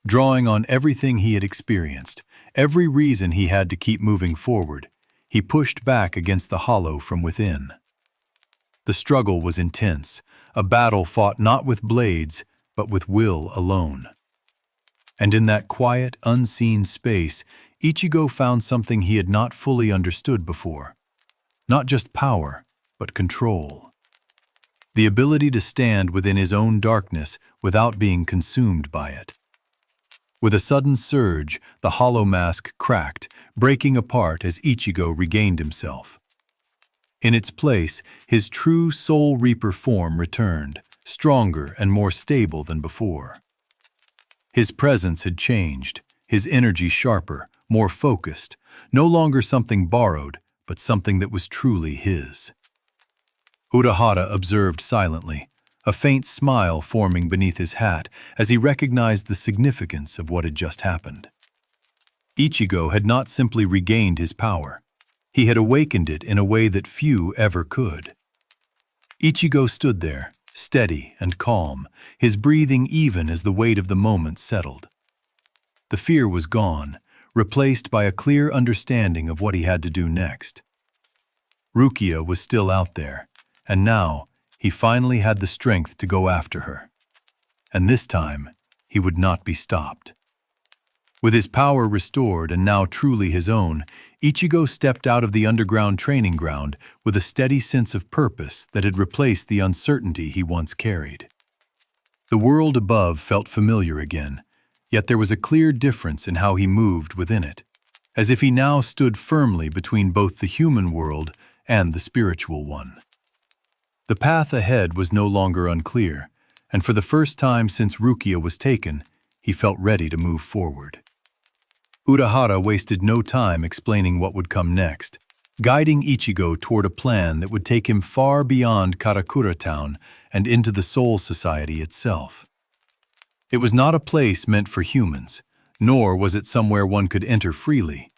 Drawing on everything he had experienced, every reason he had to keep moving forward, he pushed back against the hollow from within. The struggle was intense, a battle fought not with blades, but with will alone. And in that quiet, unseen space, Ichigo found something he had not fully understood before. Not just power, but control. The ability to stand within his own darkness without being consumed by it. With a sudden surge, the hollow mask cracked, breaking apart as Ichigo regained himself. In its place, his true Soul Reaper form returned, stronger and more stable than before. His presence had changed, his energy sharper, more focused, no longer something borrowed, but something that was truly his. Urahara observed silently, a faint smile forming beneath his hat as he recognized the significance of what had just happened. Ichigo had not simply regained his power. He had awakened it in a way that few ever could. Ichigo stood there, steady and calm, his breathing even as the weight of the moment settled. The fear was gone, replaced by a clear understanding of what he had to do next. Rukia was still out there, and now he finally had the strength to go after her. And this time, he would not be stopped. With his power restored and now truly his own, Ichigo stepped out of the underground training ground with a steady sense of purpose that had replaced the uncertainty he once carried. The world above felt familiar again, yet there was a clear difference in how he moved within it, as if he now stood firmly between both the human world and the spiritual one. The path ahead was no longer unclear, and for the first time since Rukia was taken, he felt ready to move forward. Urahara wasted no time explaining what would come next, guiding Ichigo toward a plan that would take him far beyond Karakura Town and into the Soul Society itself. It was not a place meant for humans, nor was it somewhere one could enter freely,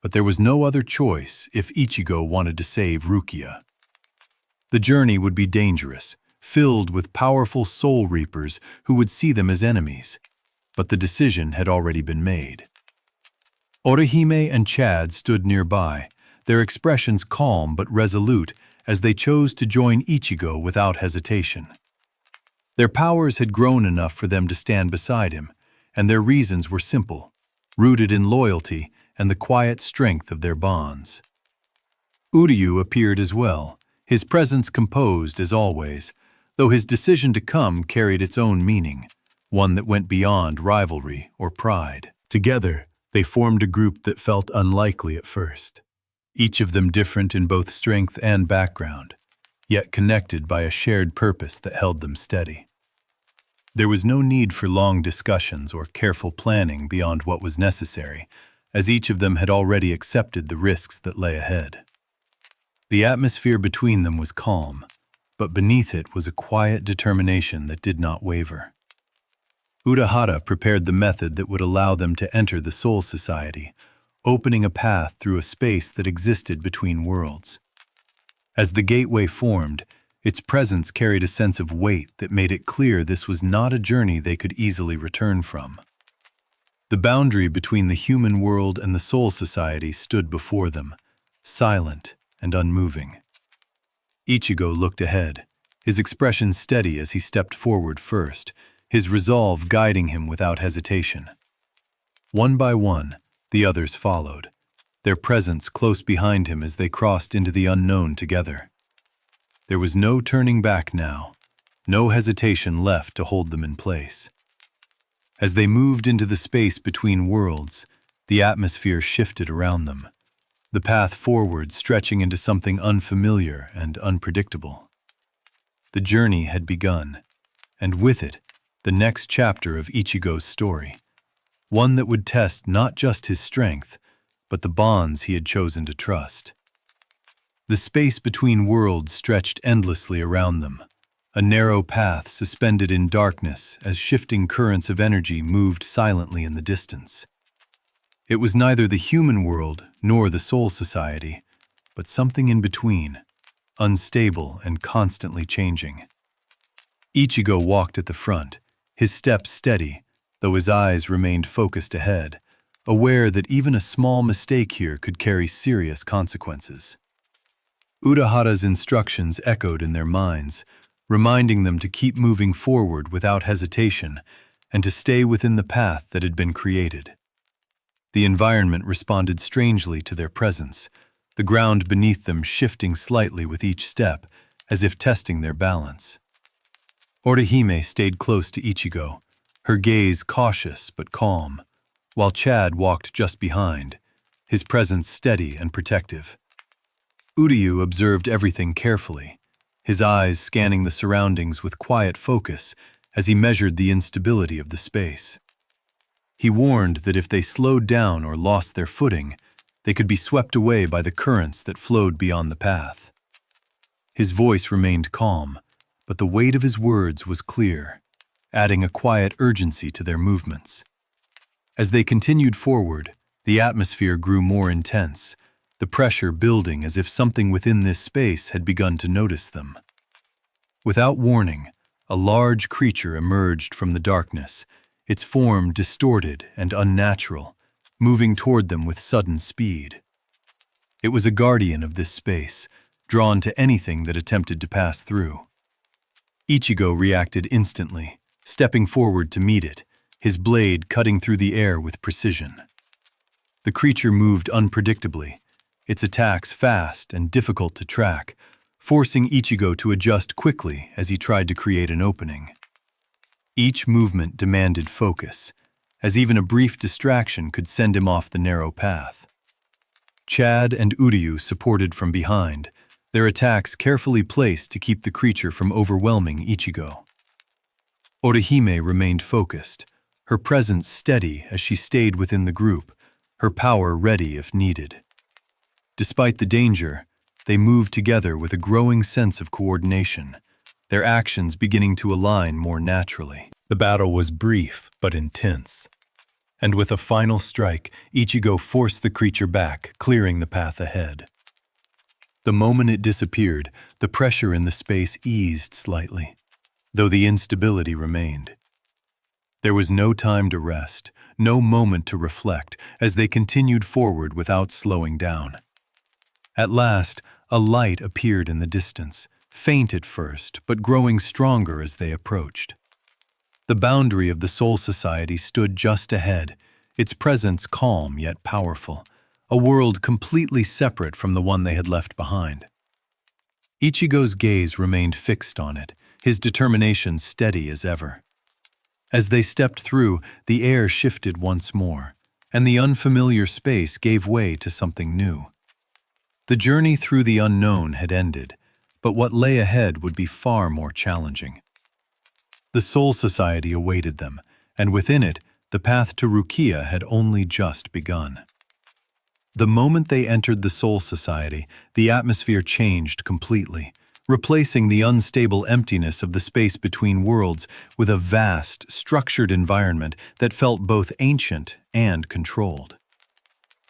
but there was no other choice if Ichigo wanted to save Rukia. The journey would be dangerous, filled with powerful soul reapers who would see them as enemies, but the decision had already been made. Orihime and Chad stood nearby, their expressions calm but resolute as they chose to join Ichigo without hesitation. Their powers had grown enough for them to stand beside him, and their reasons were simple, rooted in loyalty and the quiet strength of their bonds. Uryu appeared as well, his presence composed as always, though his decision to come carried its own meaning, one that went beyond rivalry or pride. Together, they formed a group that felt unlikely at first, each of them different in both strength and background, yet connected by a shared purpose that held them steady. There was no need for long discussions or careful planning beyond what was necessary, as each of them had already accepted the risks that lay ahead. The atmosphere between them was calm, but beneath it was a quiet determination that did not waver. Urahara prepared the method that would allow them to enter the Soul Society, opening a path through a space that existed between worlds. As the gateway formed, its presence carried a sense of weight that made it clear this was not a journey they could easily return from. The boundary between the human world and the Soul Society stood before them, silent and unmoving. Ichigo looked ahead, his expression steady as he stepped forward first, his resolve guiding him without hesitation. One by one, the others followed, their presence close behind him as they crossed into the unknown together. There was no turning back now, no hesitation left to hold them in place. As they moved into the space between worlds, the atmosphere shifted around them, the path forward stretching into something unfamiliar and unpredictable. The journey had begun, and with it, the next chapter of Ichigo's story, one that would test not just his strength, but the bonds he had chosen to trust. The space between worlds stretched endlessly around them, a narrow path suspended in darkness as shifting currents of energy moved silently in the distance. It was neither the human world nor the Soul Society, but something in between, unstable and constantly changing. Ichigo walked at the front, his steps steady, though his eyes remained focused ahead, aware that even a small mistake here could carry serious consequences. Urahara's instructions echoed in their minds, reminding them to keep moving forward without hesitation and to stay within the path that had been created. The environment responded strangely to their presence, the ground beneath them shifting slightly with each step, as if testing their balance. Orihime stayed close to Ichigo, her gaze cautious but calm, while Chad walked just behind, his presence steady and protective. Uryu observed everything carefully, his eyes scanning the surroundings with quiet focus as he measured the instability of the space. He warned that if they slowed down or lost their footing, they could be swept away by the currents that flowed beyond the path. His voice remained calm, but the weight of his words was clear, adding a quiet urgency to their movements. As they continued forward, the atmosphere grew more intense, the pressure building as if something within this space had begun to notice them. Without warning, a large creature emerged from the darkness, its form distorted and unnatural, moving toward them with sudden speed. It was a guardian of this space, drawn to anything that attempted to pass through. Ichigo reacted instantly, stepping forward to meet it, his blade cutting through the air with precision. The creature moved unpredictably, its attacks fast and difficult to track, forcing Ichigo to adjust quickly as he tried to create an opening. Each movement demanded focus, as even a brief distraction could send him off the narrow path. Chad and Uryu supported from behind, their attacks carefully placed to keep the creature from overwhelming Ichigo. Orihime remained focused, her presence steady as she stayed within the group, her power ready if needed. Despite the danger, they moved together with a growing sense of coordination, their actions beginning to align more naturally. The battle was brief but intense, and with a final strike, Ichigo forced the creature back, clearing the path ahead. The moment it disappeared, the pressure in the space eased slightly, though the instability remained. There was no time to rest, no moment to reflect, as they continued forward without slowing down. At last, a light appeared in the distance, faint at first, but growing stronger as they approached. The boundary of the Soul Society stood just ahead, its presence calm yet powerful, a world completely separate from the one they had left behind. Ichigo's gaze remained fixed on it, his determination steady as ever. As they stepped through, the air shifted once more, and the unfamiliar space gave way to something new. The journey through the unknown had ended, but what lay ahead would be far more challenging. The Soul Society awaited them, and within it, the path to Rukia had only just begun. The moment they entered the Soul Society, the atmosphere changed completely, replacing the unstable emptiness of the space between worlds with a vast, structured environment that felt both ancient and controlled.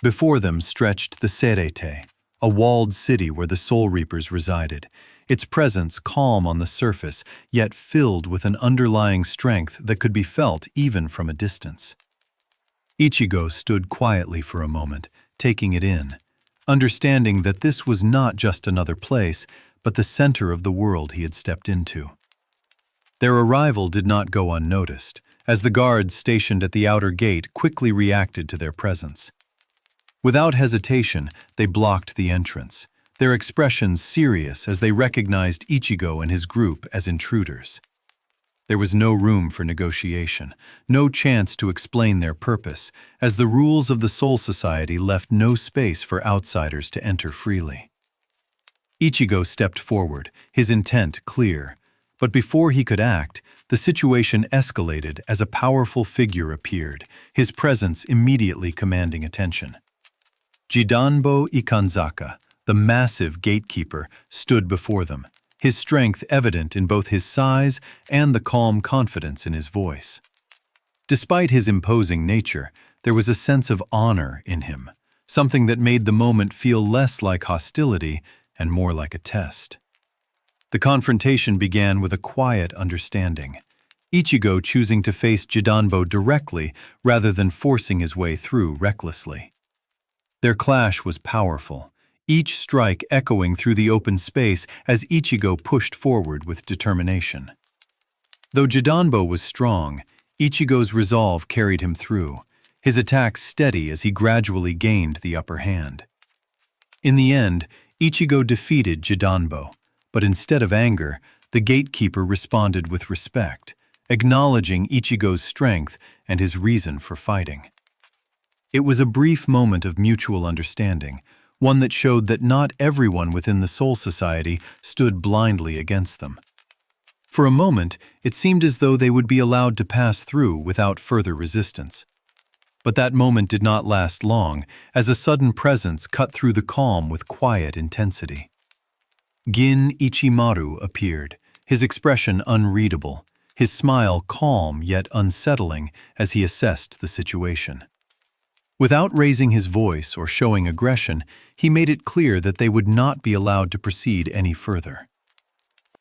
Before them stretched the Serete, a walled city where the Soul Reapers resided, its presence calm on the surface, yet filled with an underlying strength that could be felt even from a distance. Ichigo stood quietly for a moment, taking it in, understanding that this was not just another place, but the center of the world he had stepped into. Their arrival did not go unnoticed, as the guards stationed at the outer gate quickly reacted to their presence. Without hesitation, they blocked the entrance, their expressions serious as they recognized Ichigo and his group as intruders. There was no room for negotiation, no chance to explain their purpose, as the rules of the Soul Society left no space for outsiders to enter freely. Ichigo stepped forward, his intent clear, but before he could act, the situation escalated as a powerful figure appeared, his presence immediately commanding attention. Jidanbo Ikanzaka, the massive gatekeeper, stood before them, his strength evident in both his size and the calm confidence in his voice. Despite his imposing nature, there was a sense of honor in him, something that made the moment feel less like hostility and more like a test. The confrontation began with a quiet understanding, Ichigo choosing to face Jidanbo directly rather than forcing his way through recklessly. Their clash was powerful, each strike echoing through the open space as Ichigo pushed forward with determination. Though Jidanbo was strong, Ichigo's resolve carried him through, his attacks steady as he gradually gained the upper hand. In the end, Ichigo defeated Jidanbo, but instead of anger, the gatekeeper responded with respect, acknowledging Ichigo's strength and his reason for fighting. It was a brief moment of mutual understanding, one that showed that not everyone within the Soul Society stood blindly against them. For a moment, it seemed as though they would be allowed to pass through without further resistance. But that moment did not last long, as a sudden presence cut through the calm with quiet intensity. Gin Ichimaru appeared, his expression unreadable, his smile calm yet unsettling as he assessed the situation. Without raising his voice or showing aggression, he made it clear that they would not be allowed to proceed any further.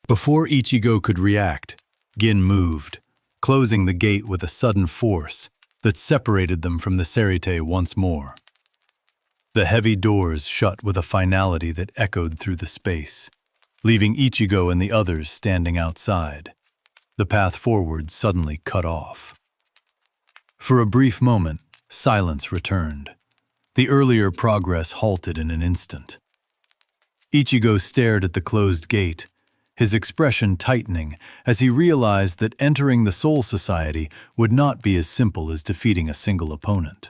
Before Ichigo could react, Gin moved, closing the gate with a sudden force that separated them from the Serite once more. The heavy doors shut with a finality that echoed through the space, leaving Ichigo and the others standing outside, the path forward suddenly cut off. For a brief moment, silence returned. The earlier progress halted in an instant. Ichigo stared at the closed gate, his expression tightening as he realized that entering the Soul Society would not be as simple as defeating a single opponent.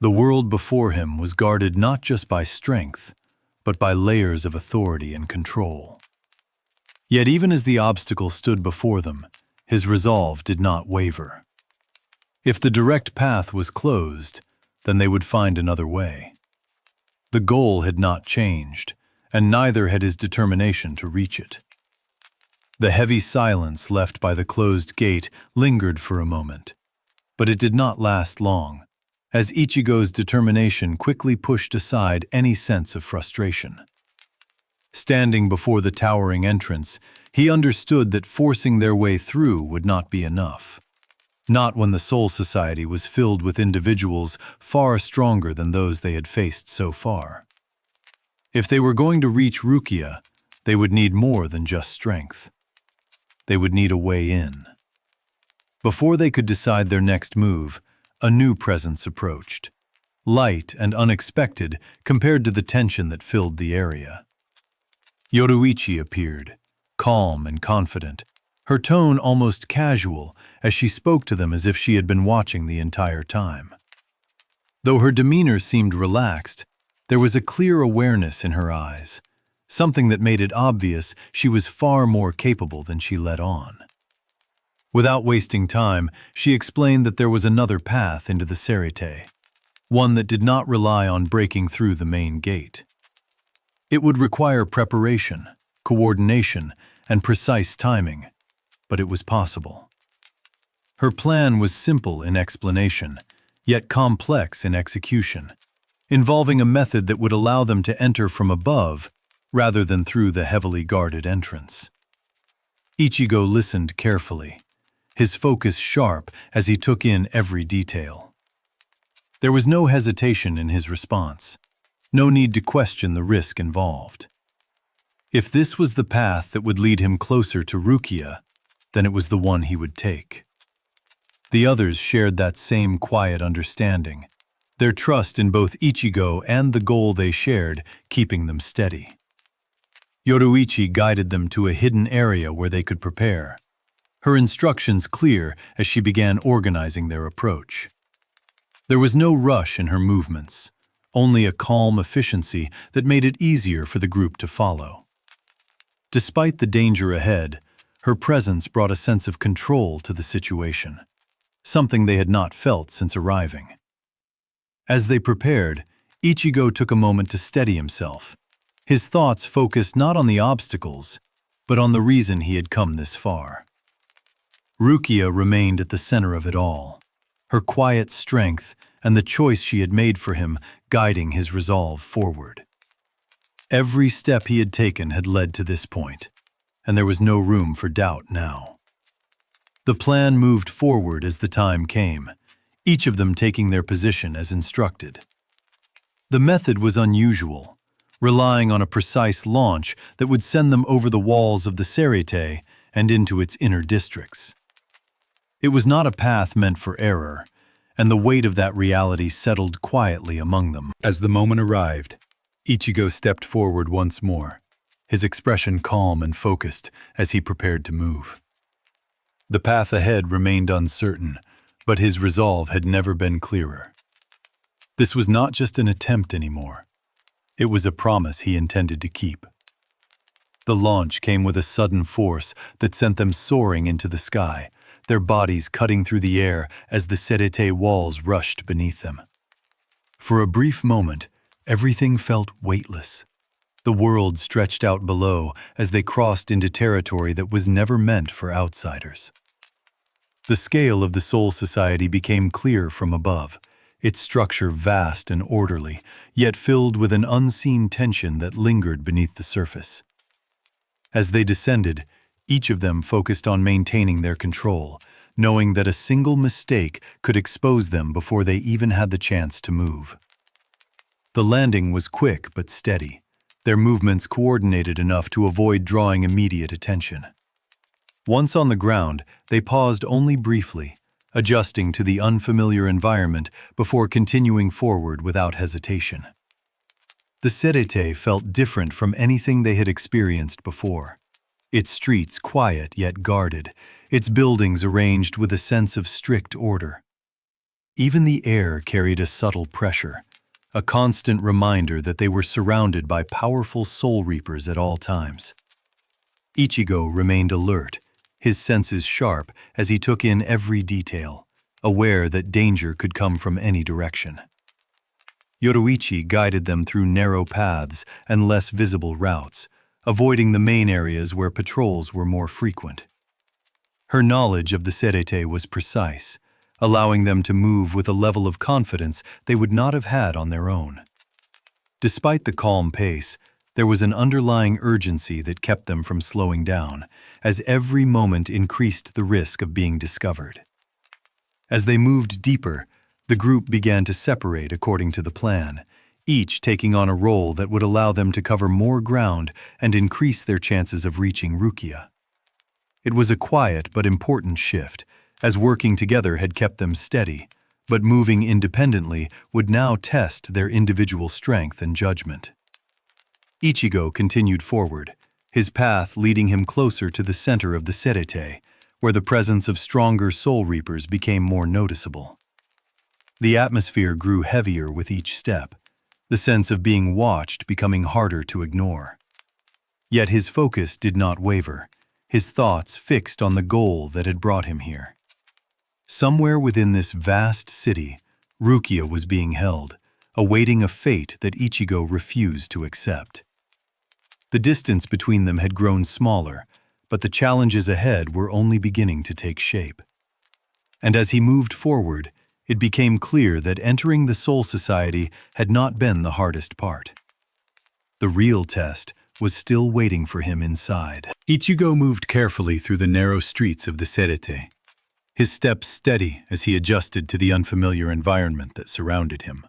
The world before him was guarded not just by strength, but by layers of authority and control. Yet even as the obstacle stood before them, his resolve did not waver. If the direct path was closed, then they would find another way. The goal had not changed, and neither had his determination to reach it. The heavy silence left by the closed gate lingered for a moment, but it did not last long, as Ichigo's determination quickly pushed aside any sense of frustration. Standing before the towering entrance, he understood that forcing their way through would not be enough. Not when the Soul Society was filled with individuals far stronger than those they had faced so far. If they were going to reach Rukia, they would need more than just strength. They would need a way in. Before they could decide their next move, a new presence approached, light and unexpected compared to the tension that filled the area. Yoruichi appeared, calm and confident, her tone almost casual as she spoke to them as if she had been watching the entire time. Though her demeanor seemed relaxed, there was a clear awareness in her eyes, something that made it obvious she was far more capable than she let on. Without wasting time, she explained that there was another path into the Serite, one that did not rely on breaking through the main gate. It would require preparation, coordination, and precise timing, but it was possible. Her plan was simple in explanation, yet complex in execution, involving a method that would allow them to enter from above rather than through the heavily guarded entrance. Ichigo listened carefully, his focus sharp as he took in every detail. There was no hesitation in his response, no need to question the risk involved. If this was the path that would lead him closer to Rukia, then it was the one he would take. The others shared that same quiet understanding, their trust in both Ichigo and the goal they shared keeping them steady. Yoruichi guided them to a hidden area where they could prepare, her instructions clear as she began organizing their approach. There was no rush in her movements, only a calm efficiency that made it easier for the group to follow. Despite the danger ahead, her presence brought a sense of control to the situation, something they had not felt since arriving. As they prepared, Ichigo took a moment to steady himself, his thoughts focused not on the obstacles, but on the reason he had come this far. Rukia remained at the center of it all, her quiet strength and the choice she had made for him guiding his resolve forward. Every step he had taken had led to this point, and there was no room for doubt now. The plan moved forward as the time came, each of them taking their position as instructed. The method was unusual, relying on a precise launch that would send them over the walls of the Serite and into its inner districts. It was not a path meant for error, and the weight of that reality settled quietly among them. As the moment arrived, Ichigo stepped forward once more, his expression calm and focused as he prepared to move. The path ahead remained uncertain, but his resolve had never been clearer. This was not just an attempt anymore. It was a promise he intended to keep. The launch came with a sudden force that sent them soaring into the sky, their bodies cutting through the air as the Serite walls rushed beneath them. For a brief moment, everything felt weightless. The world stretched out below as they crossed into territory that was never meant for outsiders. The scale of the Soul Society became clear from above, its structure vast and orderly, yet filled with an unseen tension that lingered beneath the surface. As they descended, each of them focused on maintaining their control, knowing that a single mistake could expose them before they even had the chance to move. The landing was quick but steady, their movements coordinated enough to avoid drawing immediate attention. Once on the ground, they paused only briefly, adjusting to the unfamiliar environment before continuing forward without hesitation. The Serete felt different from anything they had experienced before. Its streets quiet yet guarded, its buildings arranged with a sense of strict order. Even the air carried a subtle pressure, a constant reminder that they were surrounded by powerful soul reapers at all times. Ichigo remained alert, his senses sharp as he took in every detail, aware that danger could come from any direction. Yoruichi guided them through narrow paths and less visible routes, avoiding the main areas where patrols were more frequent. Her knowledge of the Serete was precise, allowing them to move with a level of confidence they would not have had on their own. Despite the calm pace, there was an underlying urgency that kept them from slowing down, as every moment increased the risk of being discovered. As they moved deeper, the group began to separate according to the plan, each taking on a role that would allow them to cover more ground and increase their chances of reaching Rukia. It was a quiet but important shift, as working together had kept them steady, but moving independently would now test their individual strength and judgment. Ichigo continued forward, his path leading him closer to the center of the Serete, where the presence of stronger soul reapers became more noticeable. The atmosphere grew heavier with each step, the sense of being watched becoming harder to ignore. Yet his focus did not waver, his thoughts fixed on the goal that had brought him here. Somewhere within this vast city, Rukia was being held, awaiting a fate that Ichigo refused to accept. The distance between them had grown smaller, but the challenges ahead were only beginning to take shape. And as he moved forward, it became clear that entering the Soul Society had not been the hardest part. The real test was still waiting for him inside. Ichigo moved carefully through the narrow streets of the Serete, his steps steady as he adjusted to the unfamiliar environment that surrounded him.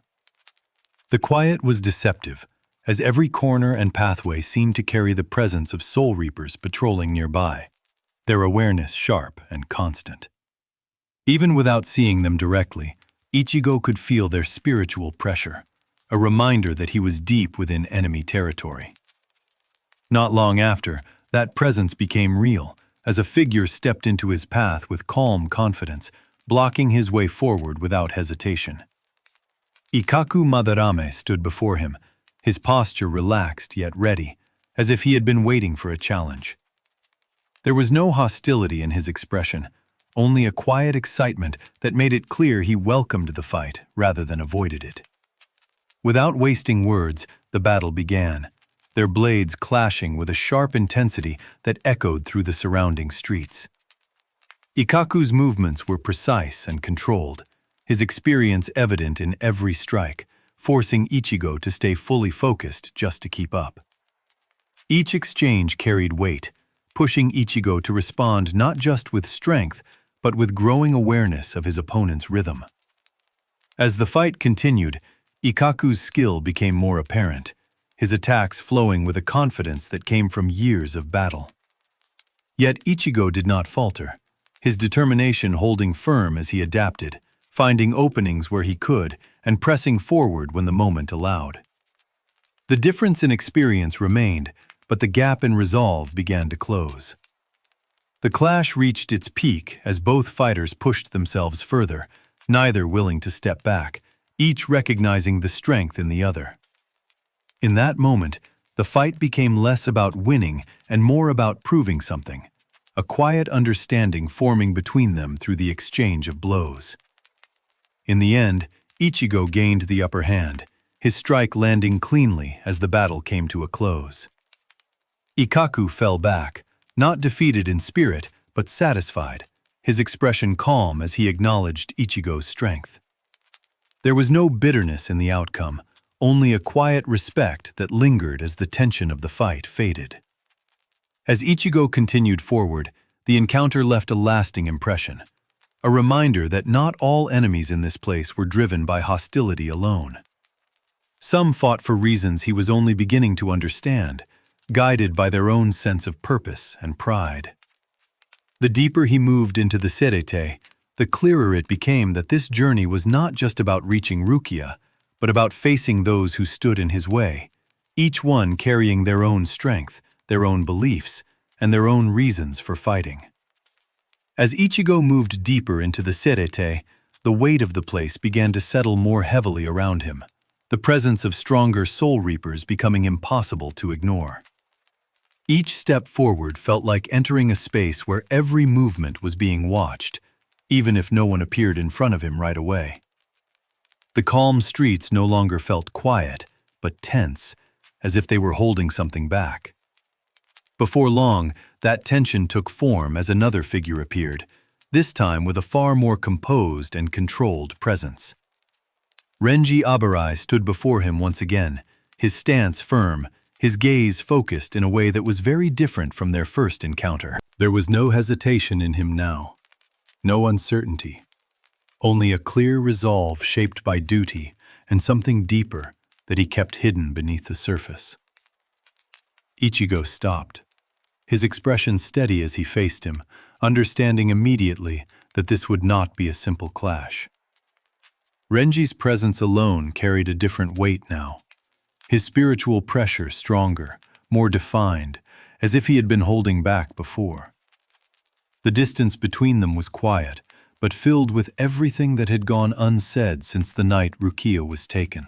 The quiet was deceptive, as every corner and pathway seemed to carry the presence of soul reapers patrolling nearby, their awareness sharp and constant. Even without seeing them directly, Ichigo could feel their spiritual pressure, a reminder that he was deep within enemy territory. Not long after, that presence became real, as a figure stepped into his path with calm confidence, blocking his way forward without hesitation. Ikkaku Madarame stood before him, his posture relaxed yet ready, as if he had been waiting for a challenge. There was no hostility in his expression, only a quiet excitement that made it clear he welcomed the fight rather than avoided it. Without wasting words, the battle began, their blades clashing with a sharp intensity that echoed through the surrounding streets. Ikkaku's movements were precise and controlled, his experience evident in every strike, forcing Ichigo to stay fully focused just to keep up. Each exchange carried weight, pushing Ichigo to respond not just with strength, but with growing awareness of his opponent's rhythm. As the fight continued, Ikkaku's skill became more apparent, his attacks flowing with a confidence that came from years of battle. Yet Ichigo did not falter, his determination holding firm as he adapted, finding openings where he could and pressing forward when the moment allowed. The difference in experience remained, but the gap in resolve began to close. The clash reached its peak as both fighters pushed themselves further, neither willing to step back, each recognizing the strength in the other. In that moment, the fight became less about winning and more about proving something, a quiet understanding forming between them through the exchange of blows. In the end, Ichigo gained the upper hand, his strike landing cleanly as the battle came to a close. Ikkaku fell back, not defeated in spirit, but satisfied, his expression calm as he acknowledged Ichigo's strength. There was no bitterness in the outcome, only a quiet respect that lingered as the tension of the fight faded. As Ichigo continued forward, the encounter left a lasting impression, a reminder that not all enemies in this place were driven by hostility alone. Some fought for reasons he was only beginning to understand, guided by their own sense of purpose and pride. The deeper he moved into the Serete, the clearer it became that this journey was not just about reaching Rukia, but about facing those who stood in his way, each one carrying their own strength, their own beliefs, and their own reasons for fighting. As Ichigo moved deeper into the Serete, the weight of the place began to settle more heavily around him, the presence of stronger soul reapers becoming impossible to ignore. Each step forward felt like entering a space where every movement was being watched, even if no one appeared in front of him right away. The calm streets no longer felt quiet, but tense, as if they were holding something back. Before long, that tension took form as another figure appeared, this time with a far more composed and controlled presence. Renji Abarai stood before him once again, his stance firm, his gaze focused in a way that was very different from their first encounter. There was no hesitation in him now, no uncertainty, only a clear resolve shaped by duty and something deeper that he kept hidden beneath the surface. Ichigo stopped, his expression steady as he faced him, understanding immediately that this would not be a simple clash. Renji's presence alone carried a different weight now, his spiritual pressure stronger, more defined, as if he had been holding back before. The distance between them was quiet, but filled with everything that had gone unsaid since the night Rukia was taken.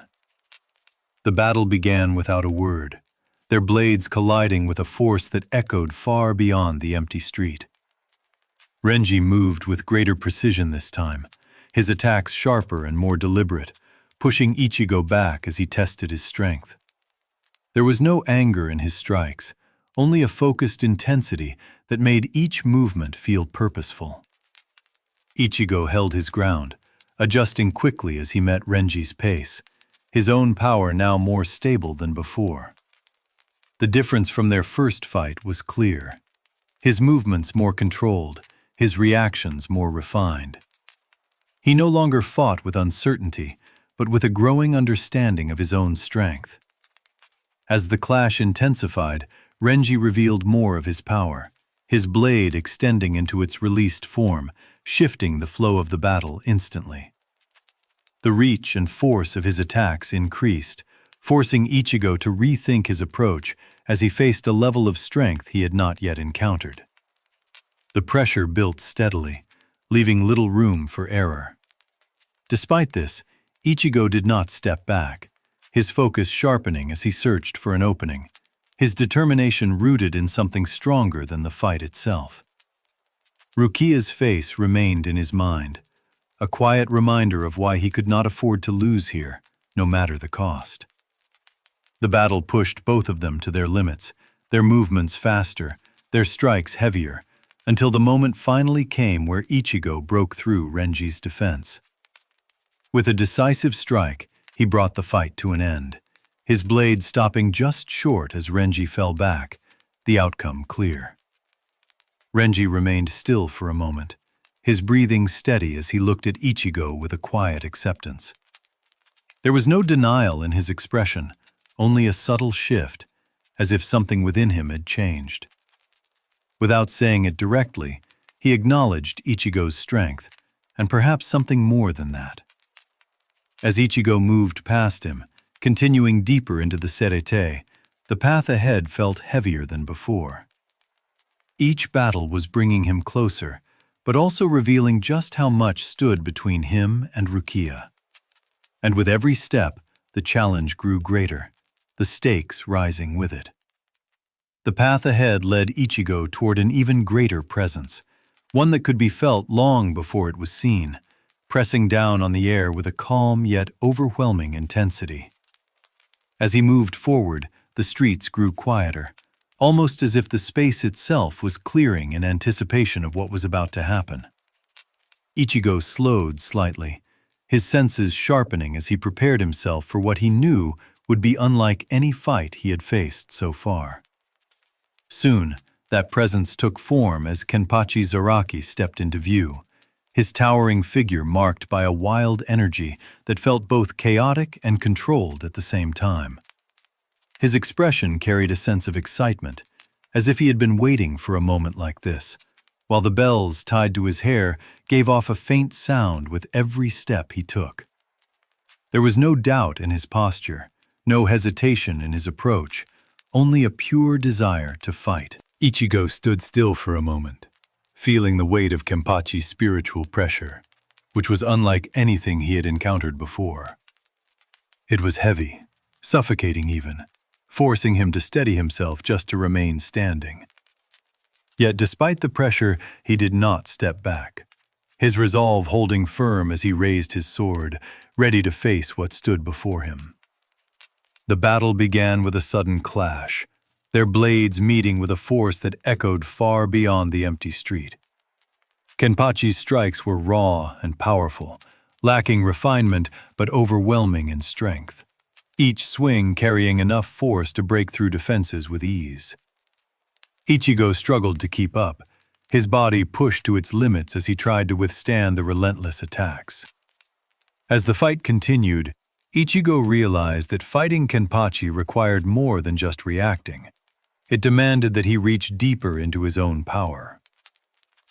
The battle began without a word, their blades colliding with a force that echoed far beyond the empty street. Renji moved with greater precision this time, his attacks sharper and more deliberate, pushing Ichigo back as he tested his strength. There was no anger in his strikes, only a focused intensity that made each movement feel purposeful. Ichigo held his ground, adjusting quickly as he met Renji's pace, his own power now more stable than before. The difference from their first fight was clear. His movements more controlled, his reactions more refined. He no longer fought with uncertainty, but with a growing understanding of his own strength. As the clash intensified, Renji revealed more of his power, his blade extending into its released form, shifting the flow of the battle instantly. The reach and force of his attacks increased, forcing Ichigo to rethink his approach as he faced a level of strength he had not yet encountered. The pressure built steadily, leaving little room for error. Despite this, Ichigo did not step back, his focus sharpening as he searched for an opening, his determination rooted in something stronger than the fight itself. Rukia's face remained in his mind, a quiet reminder of why he could not afford to lose here, no matter the cost. The battle pushed both of them to their limits, their movements faster, their strikes heavier, until the moment finally came where Ichigo broke through Renji's defense. With a decisive strike, he brought the fight to an end, his blade stopping just short as Renji fell back, the outcome clear. Renji remained still for a moment, his breathing steady as he looked at Ichigo with a quiet acceptance. There was no denial in his expression, only a subtle shift, as if something within him had changed. Without saying it directly, he acknowledged Ichigo's strength, and perhaps something more than that. As Ichigo moved past him, continuing deeper into the Serete, the path ahead felt heavier than before. Each battle was bringing him closer, but also revealing just how much stood between him and Rukia. And with every step, the challenge grew greater, the stakes rising with it. The path ahead led Ichigo toward an even greater presence, one that could be felt long before it was seen, pressing down on the air with a calm yet overwhelming intensity. As he moved forward, the streets grew quieter, almost as if the space itself was clearing in anticipation of what was about to happen. Ichigo slowed slightly, his senses sharpening as he prepared himself for what he knew would be unlike any fight he had faced so far. Soon, that presence took form as Kenpachi Zaraki stepped into view, his towering figure marked by a wild energy that felt both chaotic and controlled at the same time. His expression carried a sense of excitement, as if he had been waiting for a moment like this, while the bells tied to his hair gave off a faint sound with every step he took. There was no doubt in his posture, no hesitation in his approach, only a pure desire to fight. Ichigo stood still for a moment, feeling the weight of Kenpachi's spiritual pressure, which was unlike anything he had encountered before. It was heavy, suffocating even, forcing him to steady himself just to remain standing. Yet despite the pressure, he did not step back, his resolve holding firm as he raised his sword, ready to face what stood before him. The battle began with a sudden clash, their blades meeting with a force that echoed far beyond the empty street. Kenpachi's strikes were raw and powerful, lacking refinement but overwhelming in strength, each swing carrying enough force to break through defenses with ease. Ichigo struggled to keep up, his body pushed to its limits as he tried to withstand the relentless attacks. As the fight continued, Ichigo realized that fighting Kenpachi required more than just reacting. It demanded that he reach deeper into his own power.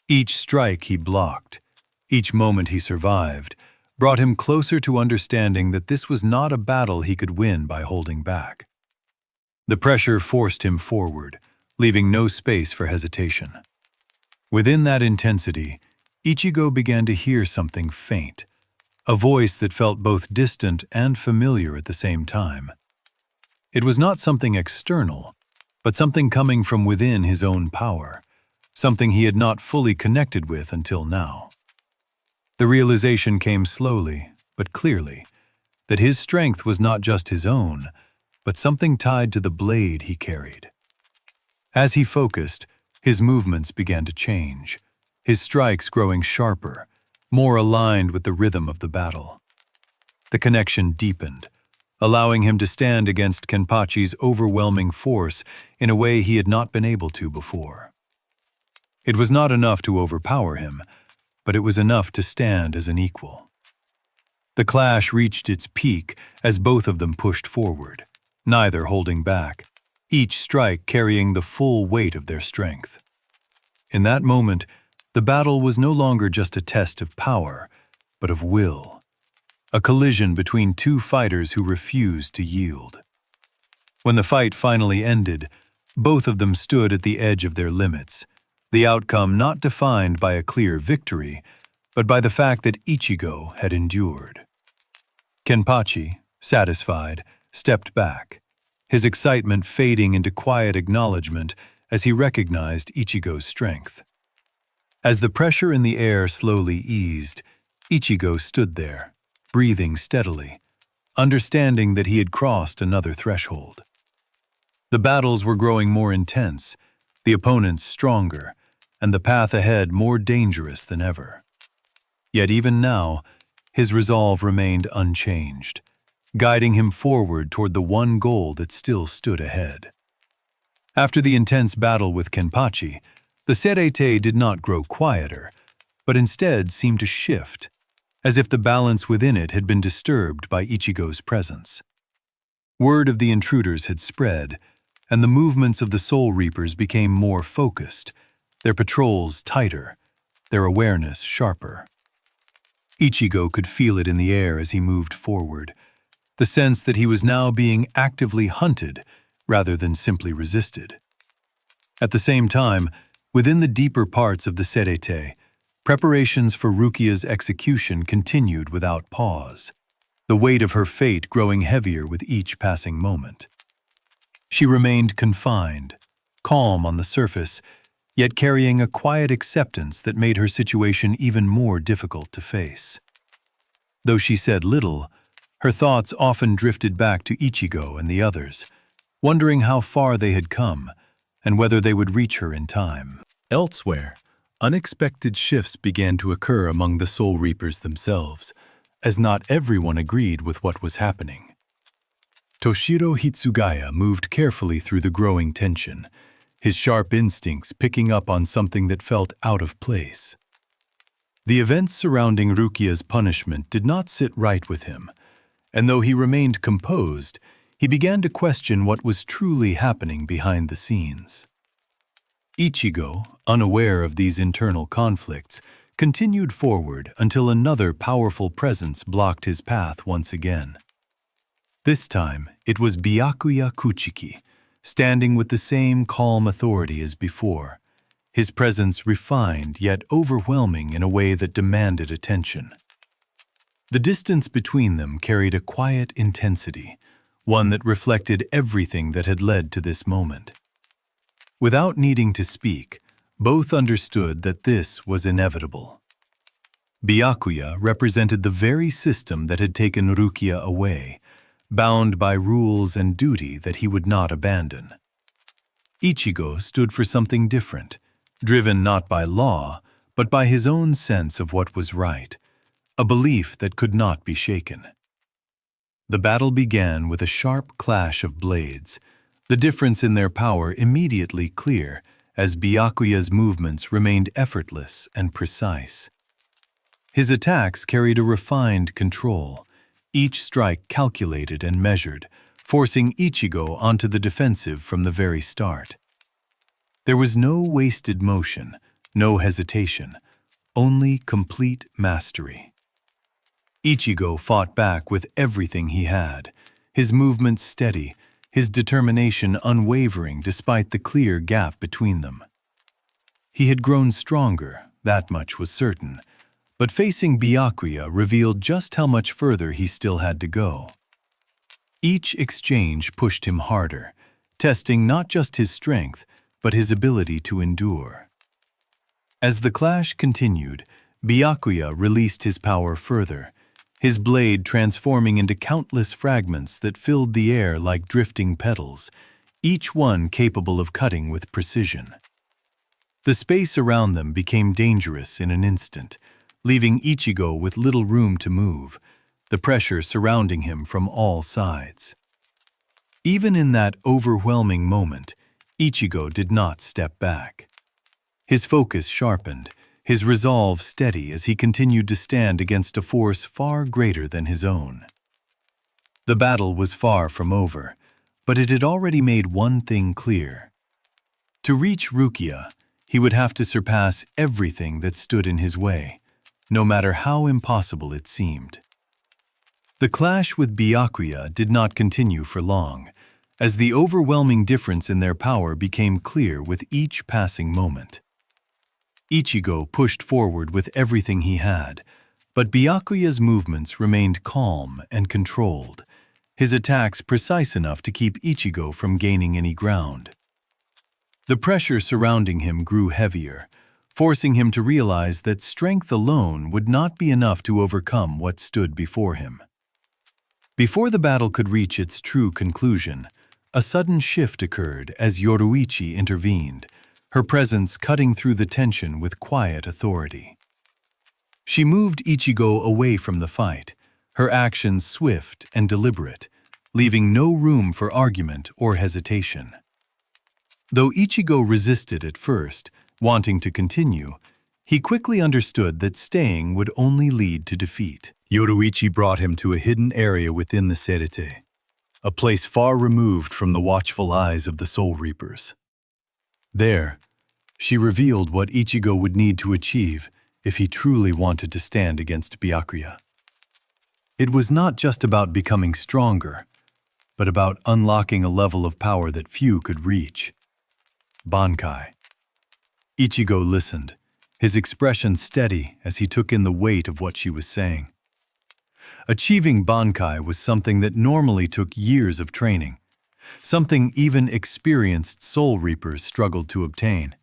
Each strike he blocked, each moment he survived, brought him closer to understanding that this was not a battle he could win by holding back. The pressure forced him forward, leaving no space for hesitation. Within that intensity, Ichigo began to hear something faint, a voice that felt both distant and familiar at the same time. It was not something external, but something coming from within his own power, something he had not fully connected with until now. The realization came slowly, but clearly, that his strength was not just his own, but something tied to the blade he carried. As he focused, his movements began to change, his strikes growing sharper, more aligned with the rhythm of the battle. The connection deepened, allowing him to stand against Kenpachi's overwhelming force in a way he had not been able to before. It was not enough to overpower him, but it was enough to stand as an equal. The clash reached its peak as both of them pushed forward, neither holding back, each strike carrying the full weight of their strength. In that moment, the battle was no longer just a test of power, but of will, a collision between two fighters who refused to yield. When the fight finally ended, both of them stood at the edge of their limits, the outcome not defined by a clear victory, but by the fact that Ichigo had endured. Kenpachi, satisfied, stepped back, his excitement fading into quiet acknowledgement as he recognized Ichigo's strength. As the pressure in the air slowly eased, Ichigo stood there, breathing steadily, understanding that he had crossed another threshold. The battles were growing more intense, the opponents stronger, and the path ahead more dangerous than ever. Yet even now, his resolve remained unchanged, guiding him forward toward the one goal that still stood ahead. After the intense battle with Kenpachi, the Serete did not grow quieter, but instead seemed to shift, as if the balance within it had been disturbed by Ichigo's presence. Word of the intruders had spread, and the movements of the Soul Reapers became more focused, their patrols tighter, their awareness sharper. Ichigo could feel it in the air as he moved forward, the sense that he was now being actively hunted rather than simply resisted. At the same time, within the deeper parts of the Serete, preparations for Rukia's execution continued without pause, the weight of her fate growing heavier with each passing moment. She remained confined, calm on the surface, yet carrying a quiet acceptance that made her situation even more difficult to face. Though she said little, Her thoughts often drifted back to Ichigo and the others, wondering how far they had come and whether they would reach her in time. Elsewhere, unexpected shifts began to occur among the Soul Reapers themselves, as not everyone agreed with what was happening. Toshiro Hitsugaya moved carefully through the growing tension, his sharp instincts picking up on something that felt out of place. The events surrounding Rukia's punishment did not sit right with him, and though he remained composed, he began to question what was truly happening behind the scenes. Ichigo, unaware of these internal conflicts, continued forward until another powerful presence blocked his path once again. This time, it was Byakuya Kuchiki, standing with the same calm authority as before, his presence refined yet overwhelming in a way that demanded attention. The distance between them carried a quiet intensity, one that reflected everything that had led to this moment. Without needing to speak, both understood that this was inevitable. Byakuya represented the very system that had taken Rukia away, bound by rules and duty that he would not abandon. Ichigo stood for something different, driven not by law, but by his own sense of what was right, a belief that could not be shaken. The battle began with a sharp clash of blades, the difference in their power immediately clear as Byakuya's movements remained effortless and precise. His attacks carried a refined control, each strike calculated and measured, forcing Ichigo onto the defensive from the very start. There was no wasted motion, no hesitation, only complete mastery. Ichigo fought back with everything he had, his movements steady, his determination unwavering despite the clear gap between them. He had grown stronger, that much was certain, but facing Byakuya revealed just how much further he still had to go. Each exchange pushed him harder, testing not just his strength, but his ability to endure. As the clash continued, Byakuya released his power further, his blade transforming into countless fragments that filled the air like drifting petals, each one capable of cutting with precision. The space around them became dangerous in an instant, leaving Ichigo with little room to move, the pressure surrounding him from all sides. Even in that overwhelming moment, Ichigo did not step back. His focus sharpened, his resolve steady as he continued to stand against a force far greater than his own. The battle was far from over, but it had already made one thing clear. To reach Rukia, he would have to surpass everything that stood in his way, no matter how impossible it seemed. The clash with Byakuya did not continue for long, as the overwhelming difference in their power became clear with each passing moment. Ichigo pushed forward with everything he had, but Byakuya's movements remained calm and controlled, his attacks precise enough to keep Ichigo from gaining any ground. The pressure surrounding him grew heavier, forcing him to realize that strength alone would not be enough to overcome what stood before him. Before the battle could reach its true conclusion, a sudden shift occurred as Yoruichi intervened, her presence cutting through the tension with quiet authority. She moved Ichigo away from the fight, her actions swift and deliberate, leaving no room for argument or hesitation. Though Ichigo resisted at first, wanting to continue, he quickly understood that staying would only lead to defeat. Yoruichi brought him to a hidden area within the Serete, a place far removed from the watchful eyes of the Soul Reapers. There, she revealed what Ichigo would need to achieve if he truly wanted to stand against Byakuya. It was not just about becoming stronger, but about unlocking a level of power that few could reach. Bankai. Ichigo listened, his expression steady as he took in the weight of what she was saying. Achieving Bankai was something that normally took years of training, something even experienced Soul Reapers struggled to obtain.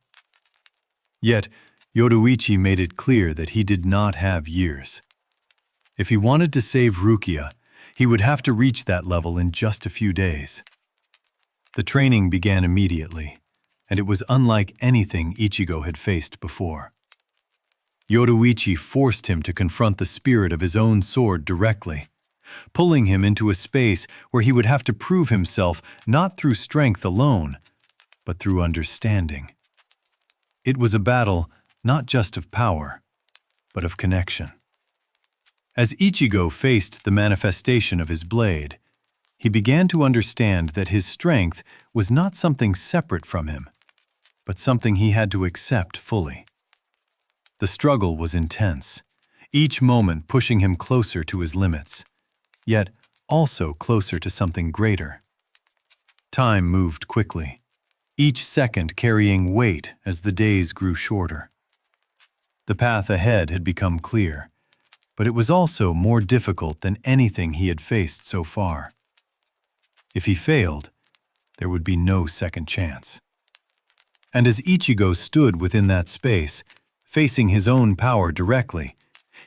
Yet, Yoruichi made it clear that he did not have years. If he wanted to save Rukia, He would have to reach that level in just a few days. The training began immediately, and it was unlike anything Ichigo had faced before. Yoruichi forced him to confront the spirit of his own sword directly, pulling him into a space where he would have to prove himself not through strength alone, but through understanding. It was a battle not just of power, but of connection. As Ichigo faced the manifestation of his blade, he began to understand that his strength was not something separate from him, but something he had to accept fully. The struggle was intense, each moment pushing him closer to his limits, yet also closer to something greater. Time moved quickly, each second carrying weight as the days grew shorter. The path ahead had become clear, but it was also more difficult than anything he had faced so far. If he failed, there would be no second chance. And as Ichigo stood within that space, facing his own power directly,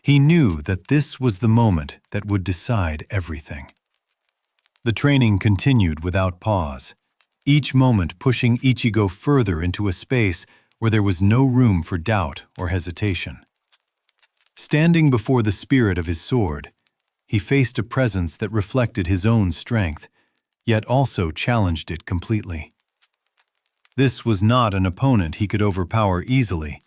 he knew that this was the moment that would decide everything. The training continued without pause, each moment pushing Ichigo further into a space where there was no room for doubt or hesitation. Standing before the spirit of his sword, he faced a presence that reflected his own strength, yet also challenged it completely. This was not an opponent he could overpower easily,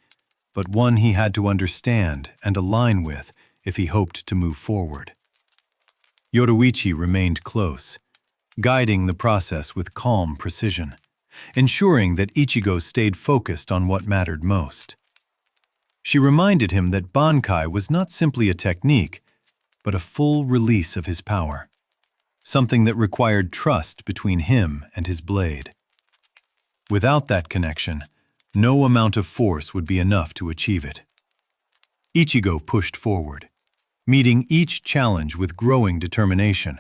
but one he had to understand and align with if he hoped to move forward. Yoruichi remained close, guiding the process with calm precision, ensuring that Ichigo stayed focused on what mattered most. She reminded him that Bankai was not simply a technique, but a full release of his power, something that required trust between him and his blade. Without that connection, no amount of force would be enough to achieve it. Ichigo pushed forward, meeting each challenge with growing determination,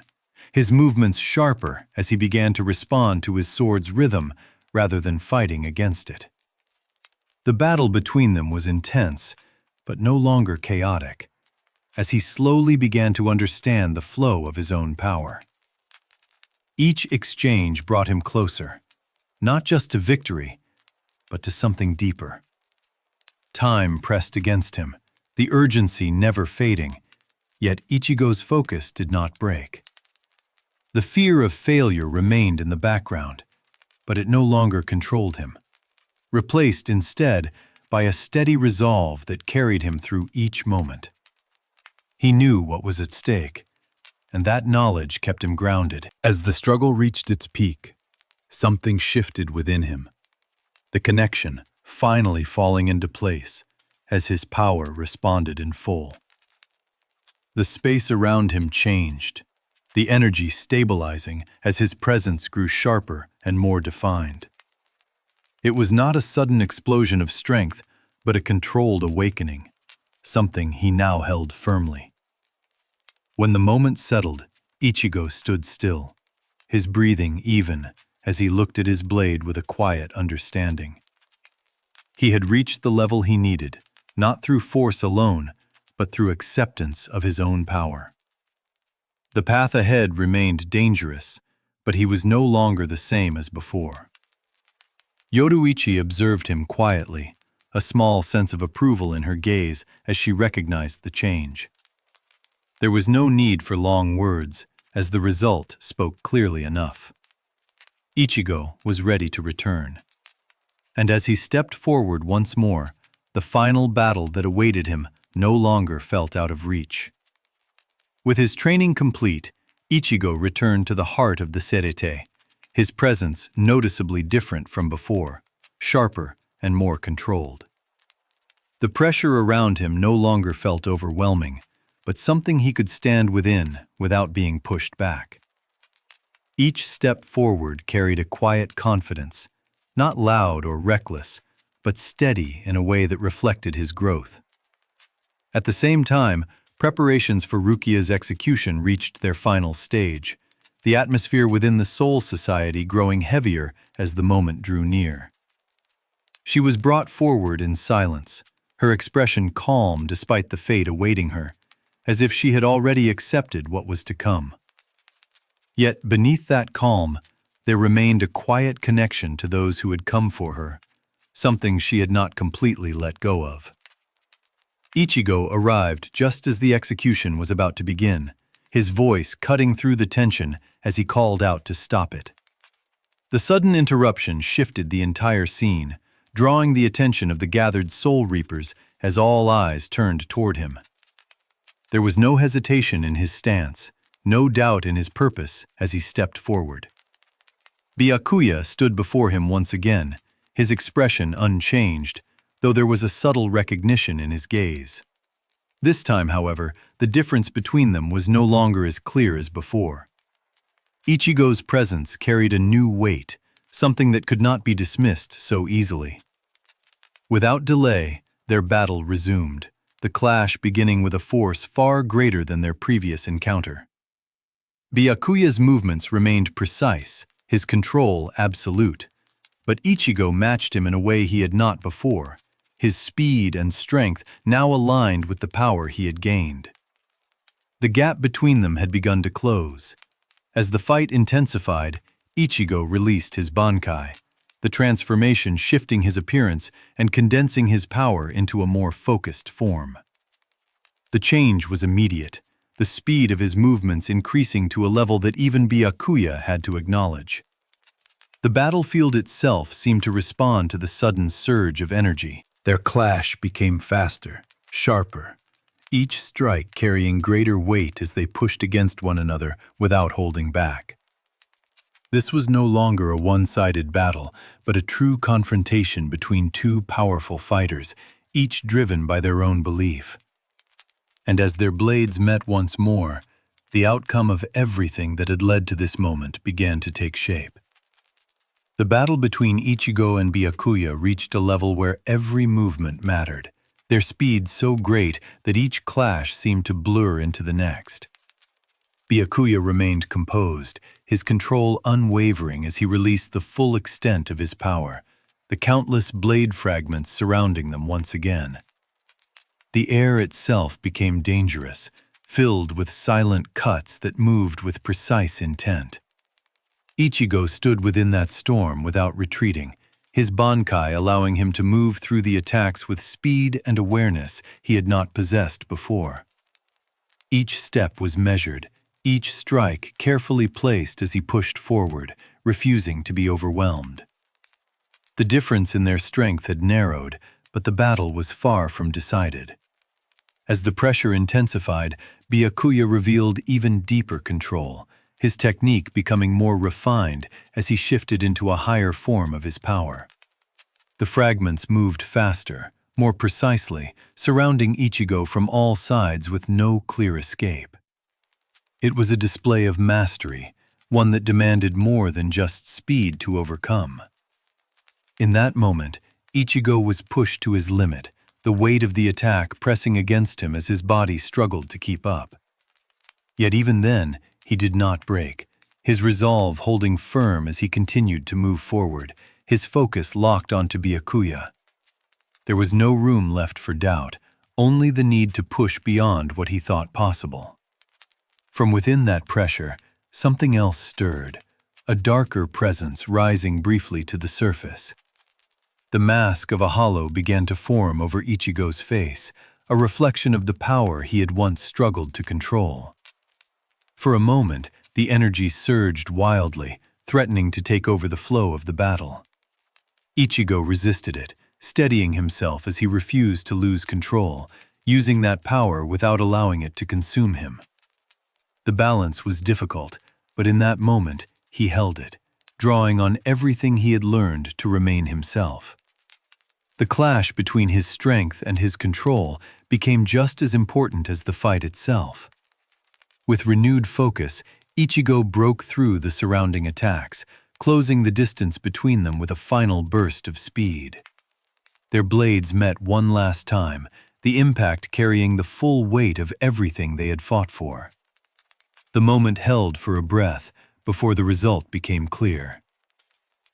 his movements sharper as he began to respond to his sword's rhythm rather than fighting against it. The battle between them was intense, but no longer chaotic, as he slowly began to understand the flow of his own power. Each exchange brought him closer, not just to victory, but to something deeper. Time pressed against him, the urgency never fading, yet Ichigo's focus did not break. The fear of failure remained in the background, but it no longer controlled him, replaced instead by a steady resolve that carried him through each moment. He knew what was at stake, and that knowledge kept him grounded. As the struggle reached its peak, something shifted within him, the connection finally falling into place as his power responded in full. The space around him changed, the energy stabilizing as his presence grew sharper and more defined. It was not a sudden explosion of strength, but a controlled awakening, something he now held firmly. When the moment settled, Ichigo stood still, his breathing even as he looked at his blade with a quiet understanding. He had reached the level he needed, not through force alone, but through acceptance of his own power. The path ahead remained dangerous, but he was no longer the same as before. Yoruichi observed him quietly, a small sense of approval in her gaze as she recognized the change. There was no need for long words, as the result spoke clearly enough. Ichigo was ready to return. And as he stepped forward once more, the final battle that awaited him no longer felt out of reach. With his training complete, Ichigo returned to the heart of the Serete, his presence noticeably different from before, sharper and more controlled. The pressure around him no longer felt overwhelming, but something he could stand within without being pushed back. Each step forward carried a quiet confidence, not loud or reckless, but steady in a way that reflected his growth. At the same time, preparations for Rukia's execution reached their final stage, the atmosphere within the Soul Society growing heavier as the moment drew near. She was brought forward in silence, her expression calm despite the fate awaiting her, as if she had already accepted what was to come. Yet beneath that calm, there remained a quiet connection to those who had come for her, something she had not completely let go of. Ichigo arrived just as the execution was about to begin, his voice cutting through the tension as he called out to stop it. The sudden interruption shifted the entire scene, drawing the attention of the gathered Soul Reapers as all eyes turned toward him. There was no hesitation in his stance, no doubt in his purpose as he stepped forward. Byakuya stood before him once again, his expression unchanged, though there was a subtle recognition in his gaze. This time, however, the difference between them was no longer as clear as before. Ichigo's presence carried a new weight, something that could not be dismissed so easily. Without delay, their battle resumed, the clash beginning with a force far greater than their previous encounter. Byakuya's movements remained precise, his control absolute, but Ichigo matched him in a way he had not before, his speed and strength now aligned with the power he had gained. The gap between them had begun to close. As the fight intensified, Ichigo released his Bankai, the transformation shifting his appearance and condensing his power into a more focused form. The change was immediate, the speed of his movements increasing to a level that even Byakuya had to acknowledge. The battlefield itself seemed to respond to the sudden surge of energy. Their clash became faster, sharper, each strike carrying greater weight as they pushed against one another without holding back. This was no longer a one-sided battle, but a true confrontation between two powerful fighters, each driven by their own belief. And as their blades met once more, the outcome of everything that had led to this moment began to take shape. The battle between Ichigo and Byakuya reached a level where every movement mattered, their speed so great that each clash seemed to blur into the next. Byakuya remained composed, his control unwavering as he released the full extent of his power, the countless blade fragments surrounding them once again. The air itself became dangerous, filled with silent cuts that moved with precise intent. Ichigo stood within that storm without retreating, his Bankai allowing him to move through the attacks with speed and awareness he had not possessed before. Each step was measured, each strike carefully placed as he pushed forward, refusing to be overwhelmed. The difference in their strength had narrowed, but the battle was far from decided. As the pressure intensified, Byakuya revealed even deeper control, his technique becoming more refined as he shifted into a higher form of his power. The fragments moved faster, more precisely, surrounding Ichigo from all sides with no clear escape. It was a display of mastery, one that demanded more than just speed to overcome. In that moment, Ichigo was pushed to his limit, the weight of the attack pressing against him as his body struggled to keep up. Yet even then, he did not break, his resolve holding firm as he continued to move forward, his focus locked onto Byakuya. There was no room left for doubt, only the need to push beyond what he thought possible. From within that pressure, something else stirred, a darker presence rising briefly to the surface. The mask of a hollow began to form over Ichigo's face, a reflection of the power he had once struggled to control. For a moment, the energy surged wildly, threatening to take over the flow of the battle. Ichigo resisted it, steadying himself as he refused to lose control, using that power without allowing it to consume him. The balance was difficult, but in that moment, he held it, drawing on everything he had learned to remain himself. The clash between his strength and his control became just as important as the fight itself. With renewed focus, Ichigo broke through the surrounding attacks, closing the distance between them with a final burst of speed. Their blades met one last time, the impact carrying the full weight of everything they had fought for. The moment held for a breath before the result became clear.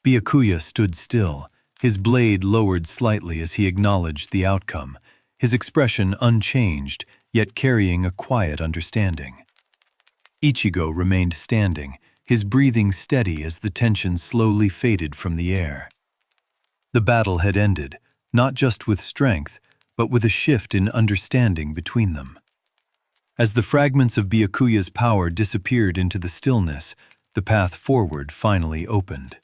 Byakuya stood still, his blade lowered slightly as he acknowledged the outcome, his expression unchanged, yet carrying a quiet understanding. Ichigo remained standing, his breathing steady as the tension slowly faded from the air. The battle had ended, not just with strength, but with a shift in understanding between them. As the fragments of Byakuya's power disappeared into the stillness, the path forward finally opened.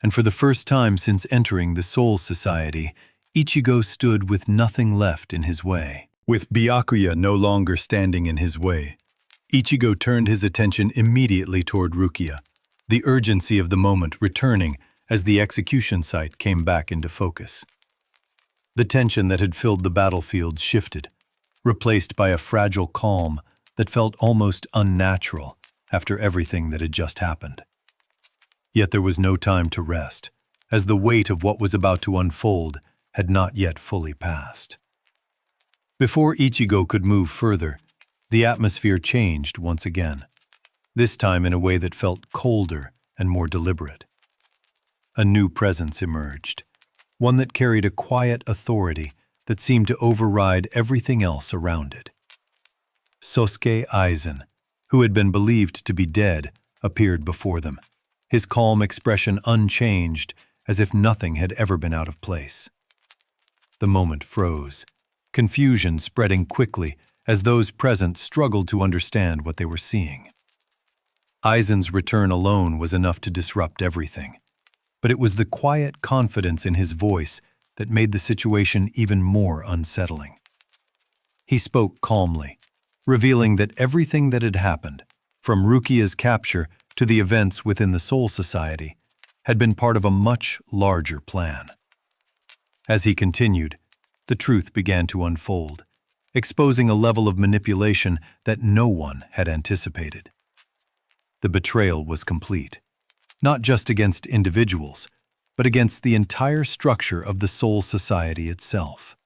And for the first time since entering the Soul Society, Ichigo stood with nothing left in his way. With Byakuya no longer standing in his way, Ichigo turned his attention immediately toward Rukia, the urgency of the moment returning as the execution site came back into focus. The tension that had filled the battlefield shifted, replaced by a fragile calm that felt almost unnatural after everything that had just happened. Yet there was no time to rest, as the weight of what was about to unfold had not yet fully passed. Before Ichigo could move further, the atmosphere changed once again, this time in a way that felt colder and more deliberate. A new presence emerged, one that carried a quiet authority that seemed to override everything else around it. Sosuke Aizen, who had been believed to be dead, appeared before them, his calm expression unchanged, as if nothing had ever been out of place. The moment froze, confusion spreading quickly as those present struggled to understand what they were seeing. Aizen's return alone was enough to disrupt everything, but it was the quiet confidence in his voice that made the situation even more unsettling. He spoke calmly, revealing that everything that had happened, from Rukia's capture to the events within the Soul Society, had been part of a much larger plan. As he continued, the truth began to unfold, exposing a level of manipulation that no one had anticipated. The betrayal was complete, not just against individuals, but against the entire structure of the Soul Society itself.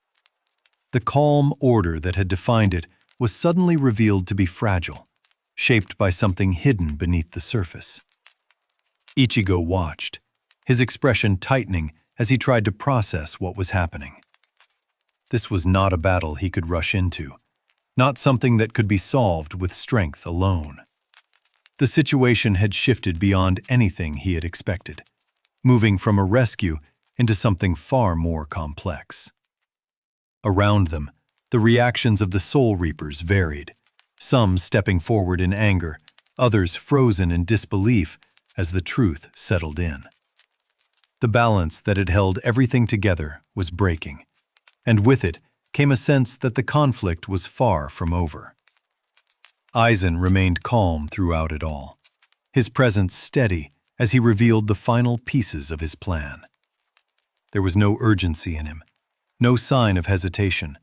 The calm order that had defined it was suddenly revealed to be fragile, shaped by something hidden beneath the surface. Ichigo watched, his expression tightening as he tried to process what was happening. This was not a battle he could rush into, not something that could be solved with strength alone. The situation had shifted beyond anything he had expected, moving from a rescue into something far more complex. Around them, the reactions of the Soul Reapers varied, some stepping forward in anger, others frozen in disbelief as the truth settled in. The balance that had held everything together was breaking, and with it came a sense that the conflict was far from over. Aizen remained calm throughout it all, his presence steady as he revealed the final pieces of his plan. There was no urgency in him, no sign of hesitation,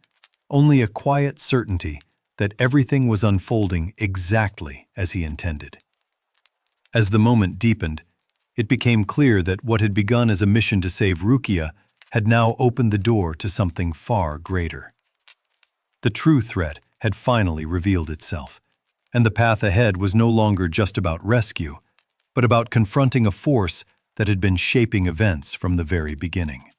only a quiet certainty that everything was unfolding exactly as he intended. As the moment deepened, it became clear that what had begun as a mission to save Rukia had now opened the door to something far greater. The true threat had finally revealed itself, and the path ahead was no longer just about rescue, but about confronting a force that had been shaping events from the very beginning.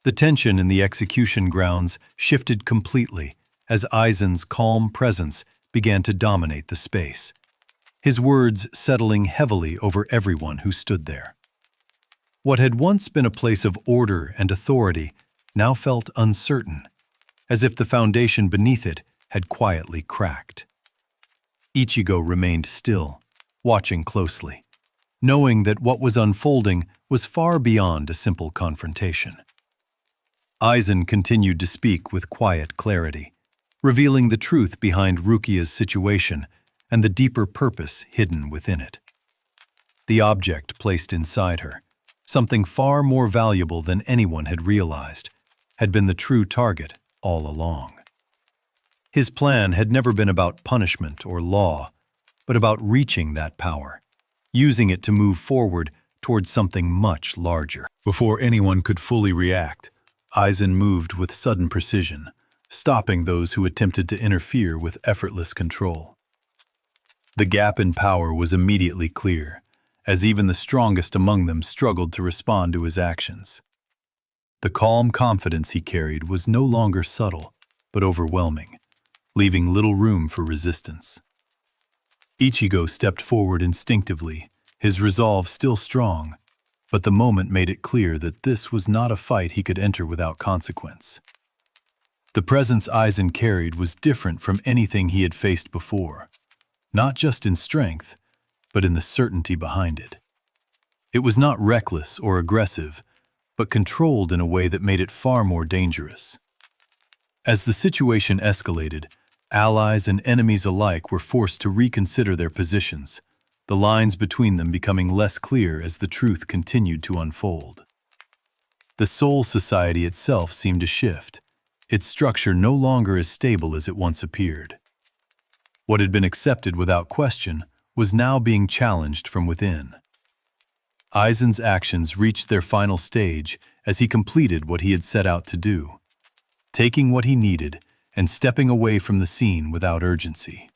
The tension in the execution grounds shifted completely as Aizen's calm presence began to dominate the space, his words settling heavily over everyone who stood there. What had once been a place of order and authority now felt uncertain, as if the foundation beneath it had quietly cracked. Ichigo remained still, watching closely, knowing that what was unfolding was far beyond a simple confrontation. Aizen continued to speak with quiet clarity, revealing the truth behind Rukia's situation and the deeper purpose hidden within it. The object placed inside her, something far more valuable than anyone had realized, had been the true target all along. His plan had never been about punishment or law, but about reaching that power, using it to move forward towards something much larger. Before anyone could fully react, Aizen moved with sudden precision, stopping those who attempted to interfere with effortless control. The gap in power was immediately clear, as even the strongest among them struggled to respond to his actions. The calm confidence he carried was no longer subtle, but overwhelming, leaving little room for resistance. Ichigo stepped forward instinctively, his resolve still strong, but the moment made it clear that this was not a fight he could enter without consequence. The presence Aizen carried was different from anything he had faced before, not just in strength, but in the certainty behind it. It was not reckless or aggressive, but controlled in a way that made it far more dangerous. As the situation escalated, allies and enemies alike were forced to reconsider their positions, the lines between them becoming less clear as the truth continued to unfold. The Soul Society itself seemed to shift, its structure no longer as stable as it once appeared. What had been accepted without question was now being challenged from within. Aizen's actions reached their final stage as he completed what he had set out to do, taking what he needed and stepping away from the scene without urgency.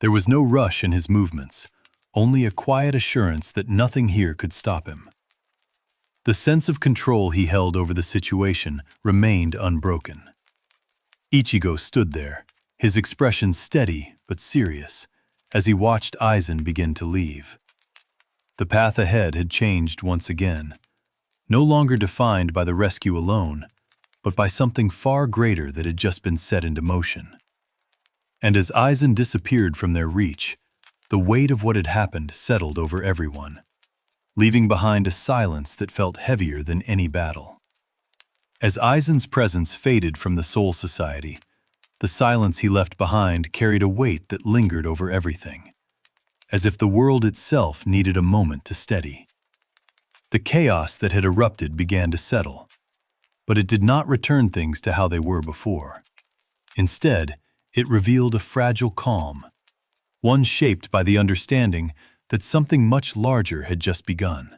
There was no rush in his movements, only a quiet assurance that nothing here could stop him. The sense of control he held over the situation remained unbroken. Ichigo stood there, his expression steady but serious, as he watched Aizen begin to leave. The path ahead had changed once again, no longer defined by the rescue alone, but by something far greater that had just been set into motion. And as Aizen disappeared from their reach, the weight of what had happened settled over everyone, leaving behind a silence that felt heavier than any battle. As Aizen's presence faded from the Soul Society, the silence he left behind carried a weight that lingered over everything, as if the world itself needed a moment to steady. The chaos that had erupted began to settle, but it did not return things to how they were before. Instead, it revealed a fragile calm, one shaped by the understanding that something much larger had just begun.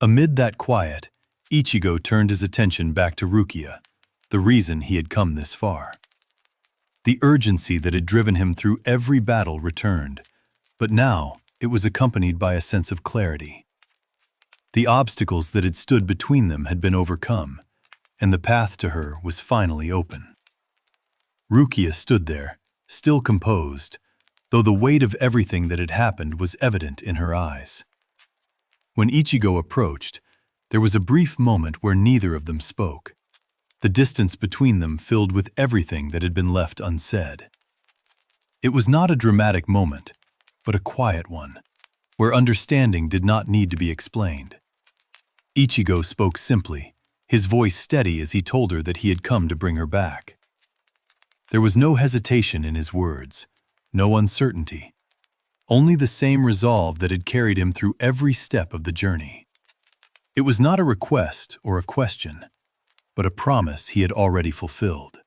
Amid that quiet, Ichigo turned his attention back to Rukia, the reason he had come this far. The urgency that had driven him through every battle returned, but now it was accompanied by a sense of clarity. The obstacles that had stood between them had been overcome, and the path to her was finally open. Rukia stood there, still composed, though the weight of everything that had happened was evident in her eyes. When Ichigo approached, there was a brief moment where neither of them spoke, the distance between them filled with everything that had been left unsaid. It was not a dramatic moment, but a quiet one, where understanding did not need to be explained. Ichigo spoke simply, his voice steady as he told her that he had come to bring her back. There was no hesitation in his words, no uncertainty, only the same resolve that had carried him through every step of the journey. It was not a request or a question, but a promise he had already fulfilled.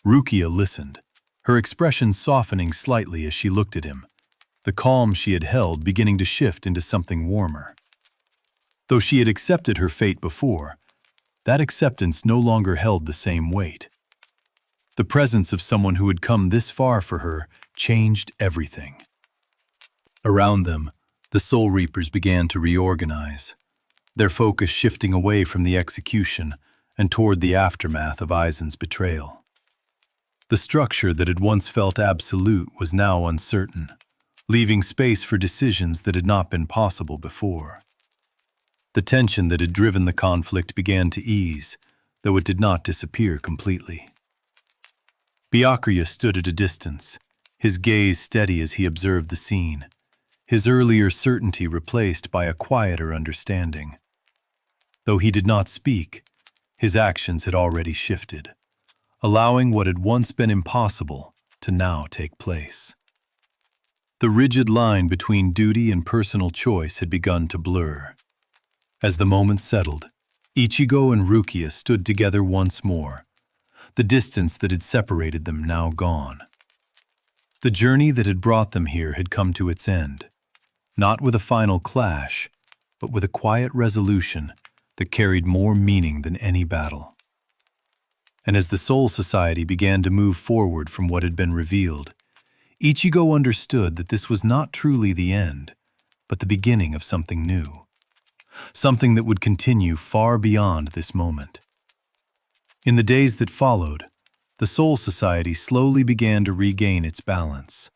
Rukia listened, her expression softening slightly as she looked at him, the calm she had held beginning to shift into something warmer. Though she had accepted her fate before, that acceptance no longer held the same weight. The presence of someone who had come this far for her changed everything. Around them, the Soul Reapers began to reorganize, their focus shifting away from the execution and toward the aftermath of Aizen's betrayal. The structure that had once felt absolute was now uncertain, leaving space for decisions that had not been possible before. The tension that had driven the conflict began to ease, though it did not disappear completely. Byakuya stood at a distance, his gaze steady as he observed the scene, his earlier certainty replaced by a quieter understanding. Though he did not speak, his actions had already shifted, allowing what had once been impossible to now take place. The rigid line between duty and personal choice had begun to blur. As the moment settled, Ichigo and Rukia stood together once more, the distance that had separated them now gone. The journey that had brought them here had come to its end, not with a final clash, but with a quiet resolution that carried more meaning than any battle. And as the Soul Society began to move forward from what had been revealed, Ichigo understood that this was not truly the end, but the beginning of something new, something that would continue far beyond this moment. In the days that followed, the Soul Society slowly began to regain its balance,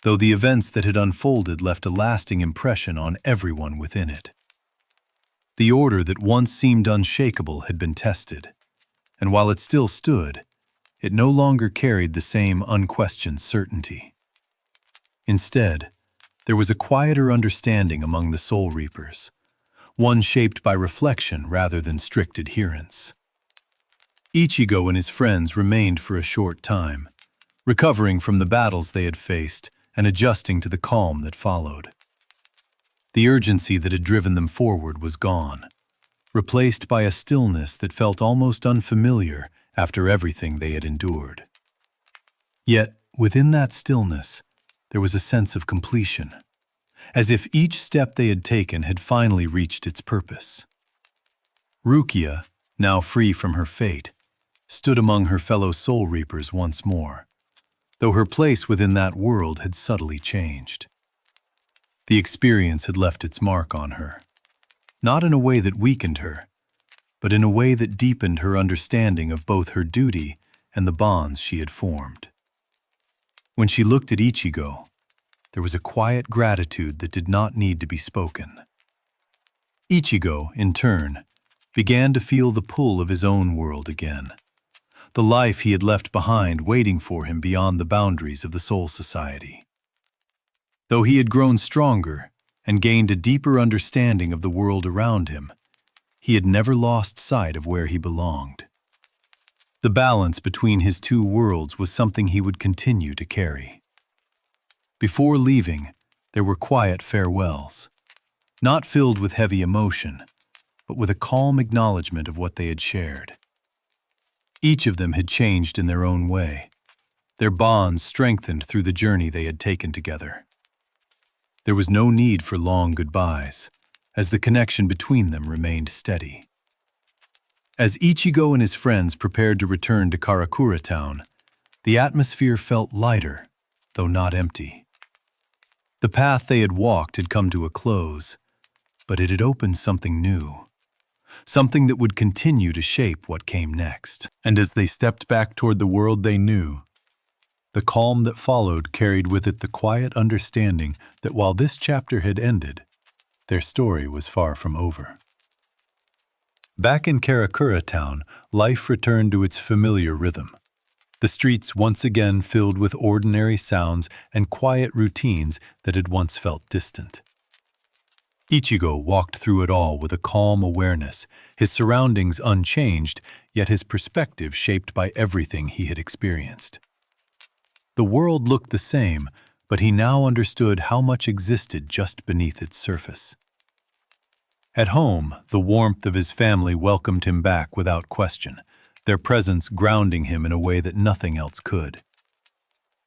though the events that had unfolded left a lasting impression on everyone within it. The order that once seemed unshakable had been tested, and while it still stood, it no longer carried the same unquestioned certainty. Instead, there was a quieter understanding among the Soul Reapers, one shaped by reflection rather than strict adherence. Ichigo and his friends remained for a short time, recovering from the battles they had faced and adjusting to the calm that followed. The urgency that had driven them forward was gone, replaced by a stillness that felt almost unfamiliar after everything they had endured. Yet, within that stillness, there was a sense of completion, as if each step they had taken had finally reached its purpose. Rukia, now free from her fate, stood among her fellow Soul Reapers once more, though her place within that world had subtly changed. The experience had left its mark on her, not in a way that weakened her, but in a way that deepened her understanding of both her duty and the bonds she had formed. When she looked at Ichigo, there was a quiet gratitude that did not need to be spoken. Ichigo, in turn, began to feel the pull of his own world again, the life he had left behind waiting for him beyond the boundaries of the Soul Society. Though he had grown stronger and gained a deeper understanding of the world around him, he had never lost sight of where he belonged. The balance between his two worlds was something he would continue to carry. Before leaving, there were quiet farewells, not filled with heavy emotion, but with a calm acknowledgement of what they had shared. Each of them had changed in their own way, their bonds strengthened through the journey they had taken together. There was no need for long goodbyes, as the connection between them remained steady. As Ichigo and his friends prepared to return to Karakura Town, the atmosphere felt lighter, though not empty. The path they had walked had come to a close, but it had opened something new, something that would continue to shape what came next. And as they stepped back toward the world they knew, the calm that followed carried with it the quiet understanding that while this chapter had ended, their story was far from over. Back in Karakura Town, life returned to its familiar rhythm. The streets once again filled with ordinary sounds and quiet routines that had once felt distant. Ichigo walked through it all with a calm awareness, his surroundings unchanged, yet his perspective shaped by everything he had experienced. The world looked the same, but he now understood how much existed just beneath its surface. At home, the warmth of his family welcomed him back without question, their presence grounding him in a way that nothing else could.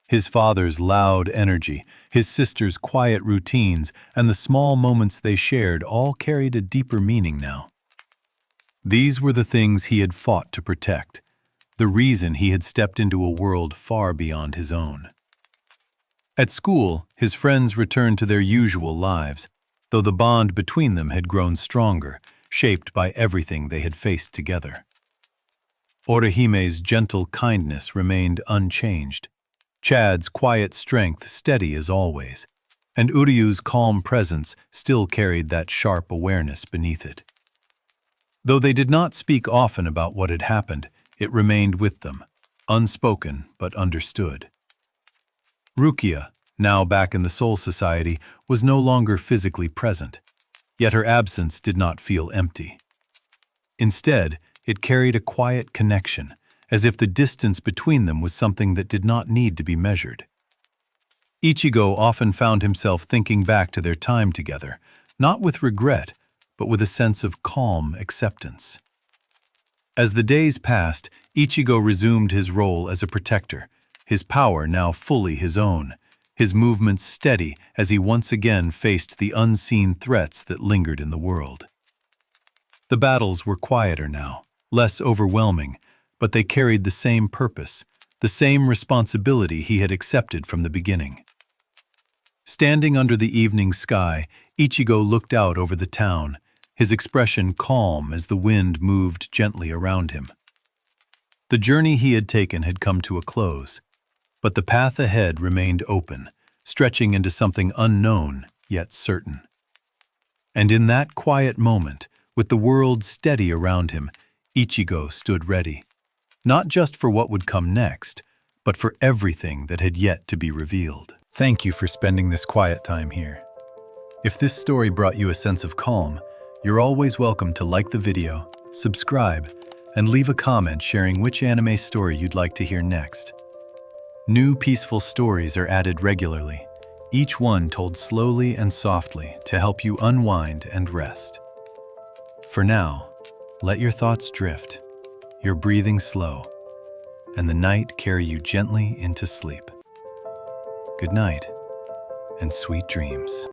His father's loud energy, his sister's quiet routines, and the small moments they shared all carried a deeper meaning now. These were the things he had fought to protect, the reason he had stepped into a world far beyond his own. At school, his friends returned to their usual lives, though the bond between them had grown stronger, shaped by everything they had faced together. Orihime's gentle kindness remained unchanged, Chad's quiet strength steady as always, and Uryu's calm presence still carried that sharp awareness beneath it. Though they did not speak often about what had happened, it remained with them, unspoken but understood. Rukia, now back in the Soul Society, was no longer physically present, yet her absence did not feel empty. Instead, it carried a quiet connection, as if the distance between them was something that did not need to be measured. Ichigo often found himself thinking back to their time together, not with regret, but with a sense of calm acceptance. As the days passed, Ichigo resumed his role as a protector, his power now fully his own, his movements steady as he once again faced the unseen threats that lingered in the world. The battles were quieter now, less overwhelming, but they carried the same purpose, the same responsibility he had accepted from the beginning. Standing under the evening sky, Ichigo looked out over the town, his expression calm as the wind moved gently around him. The journey he had taken had come to a close, but the path ahead remained open, stretching into something unknown yet certain. And in that quiet moment, with the world steady around him, Ichigo stood ready, not just for what would come next, but for everything that had yet to be revealed. Thank you for spending this quiet time here. If this story brought you a sense of calm, you're always welcome to like the video, subscribe, and leave a comment sharing which anime story you'd like to hear next. New peaceful stories are added regularly, each one told slowly and softly to help you unwind and rest. For now, let your thoughts drift, your breathing slow, and the night carry you gently into sleep. Good night, and sweet dreams.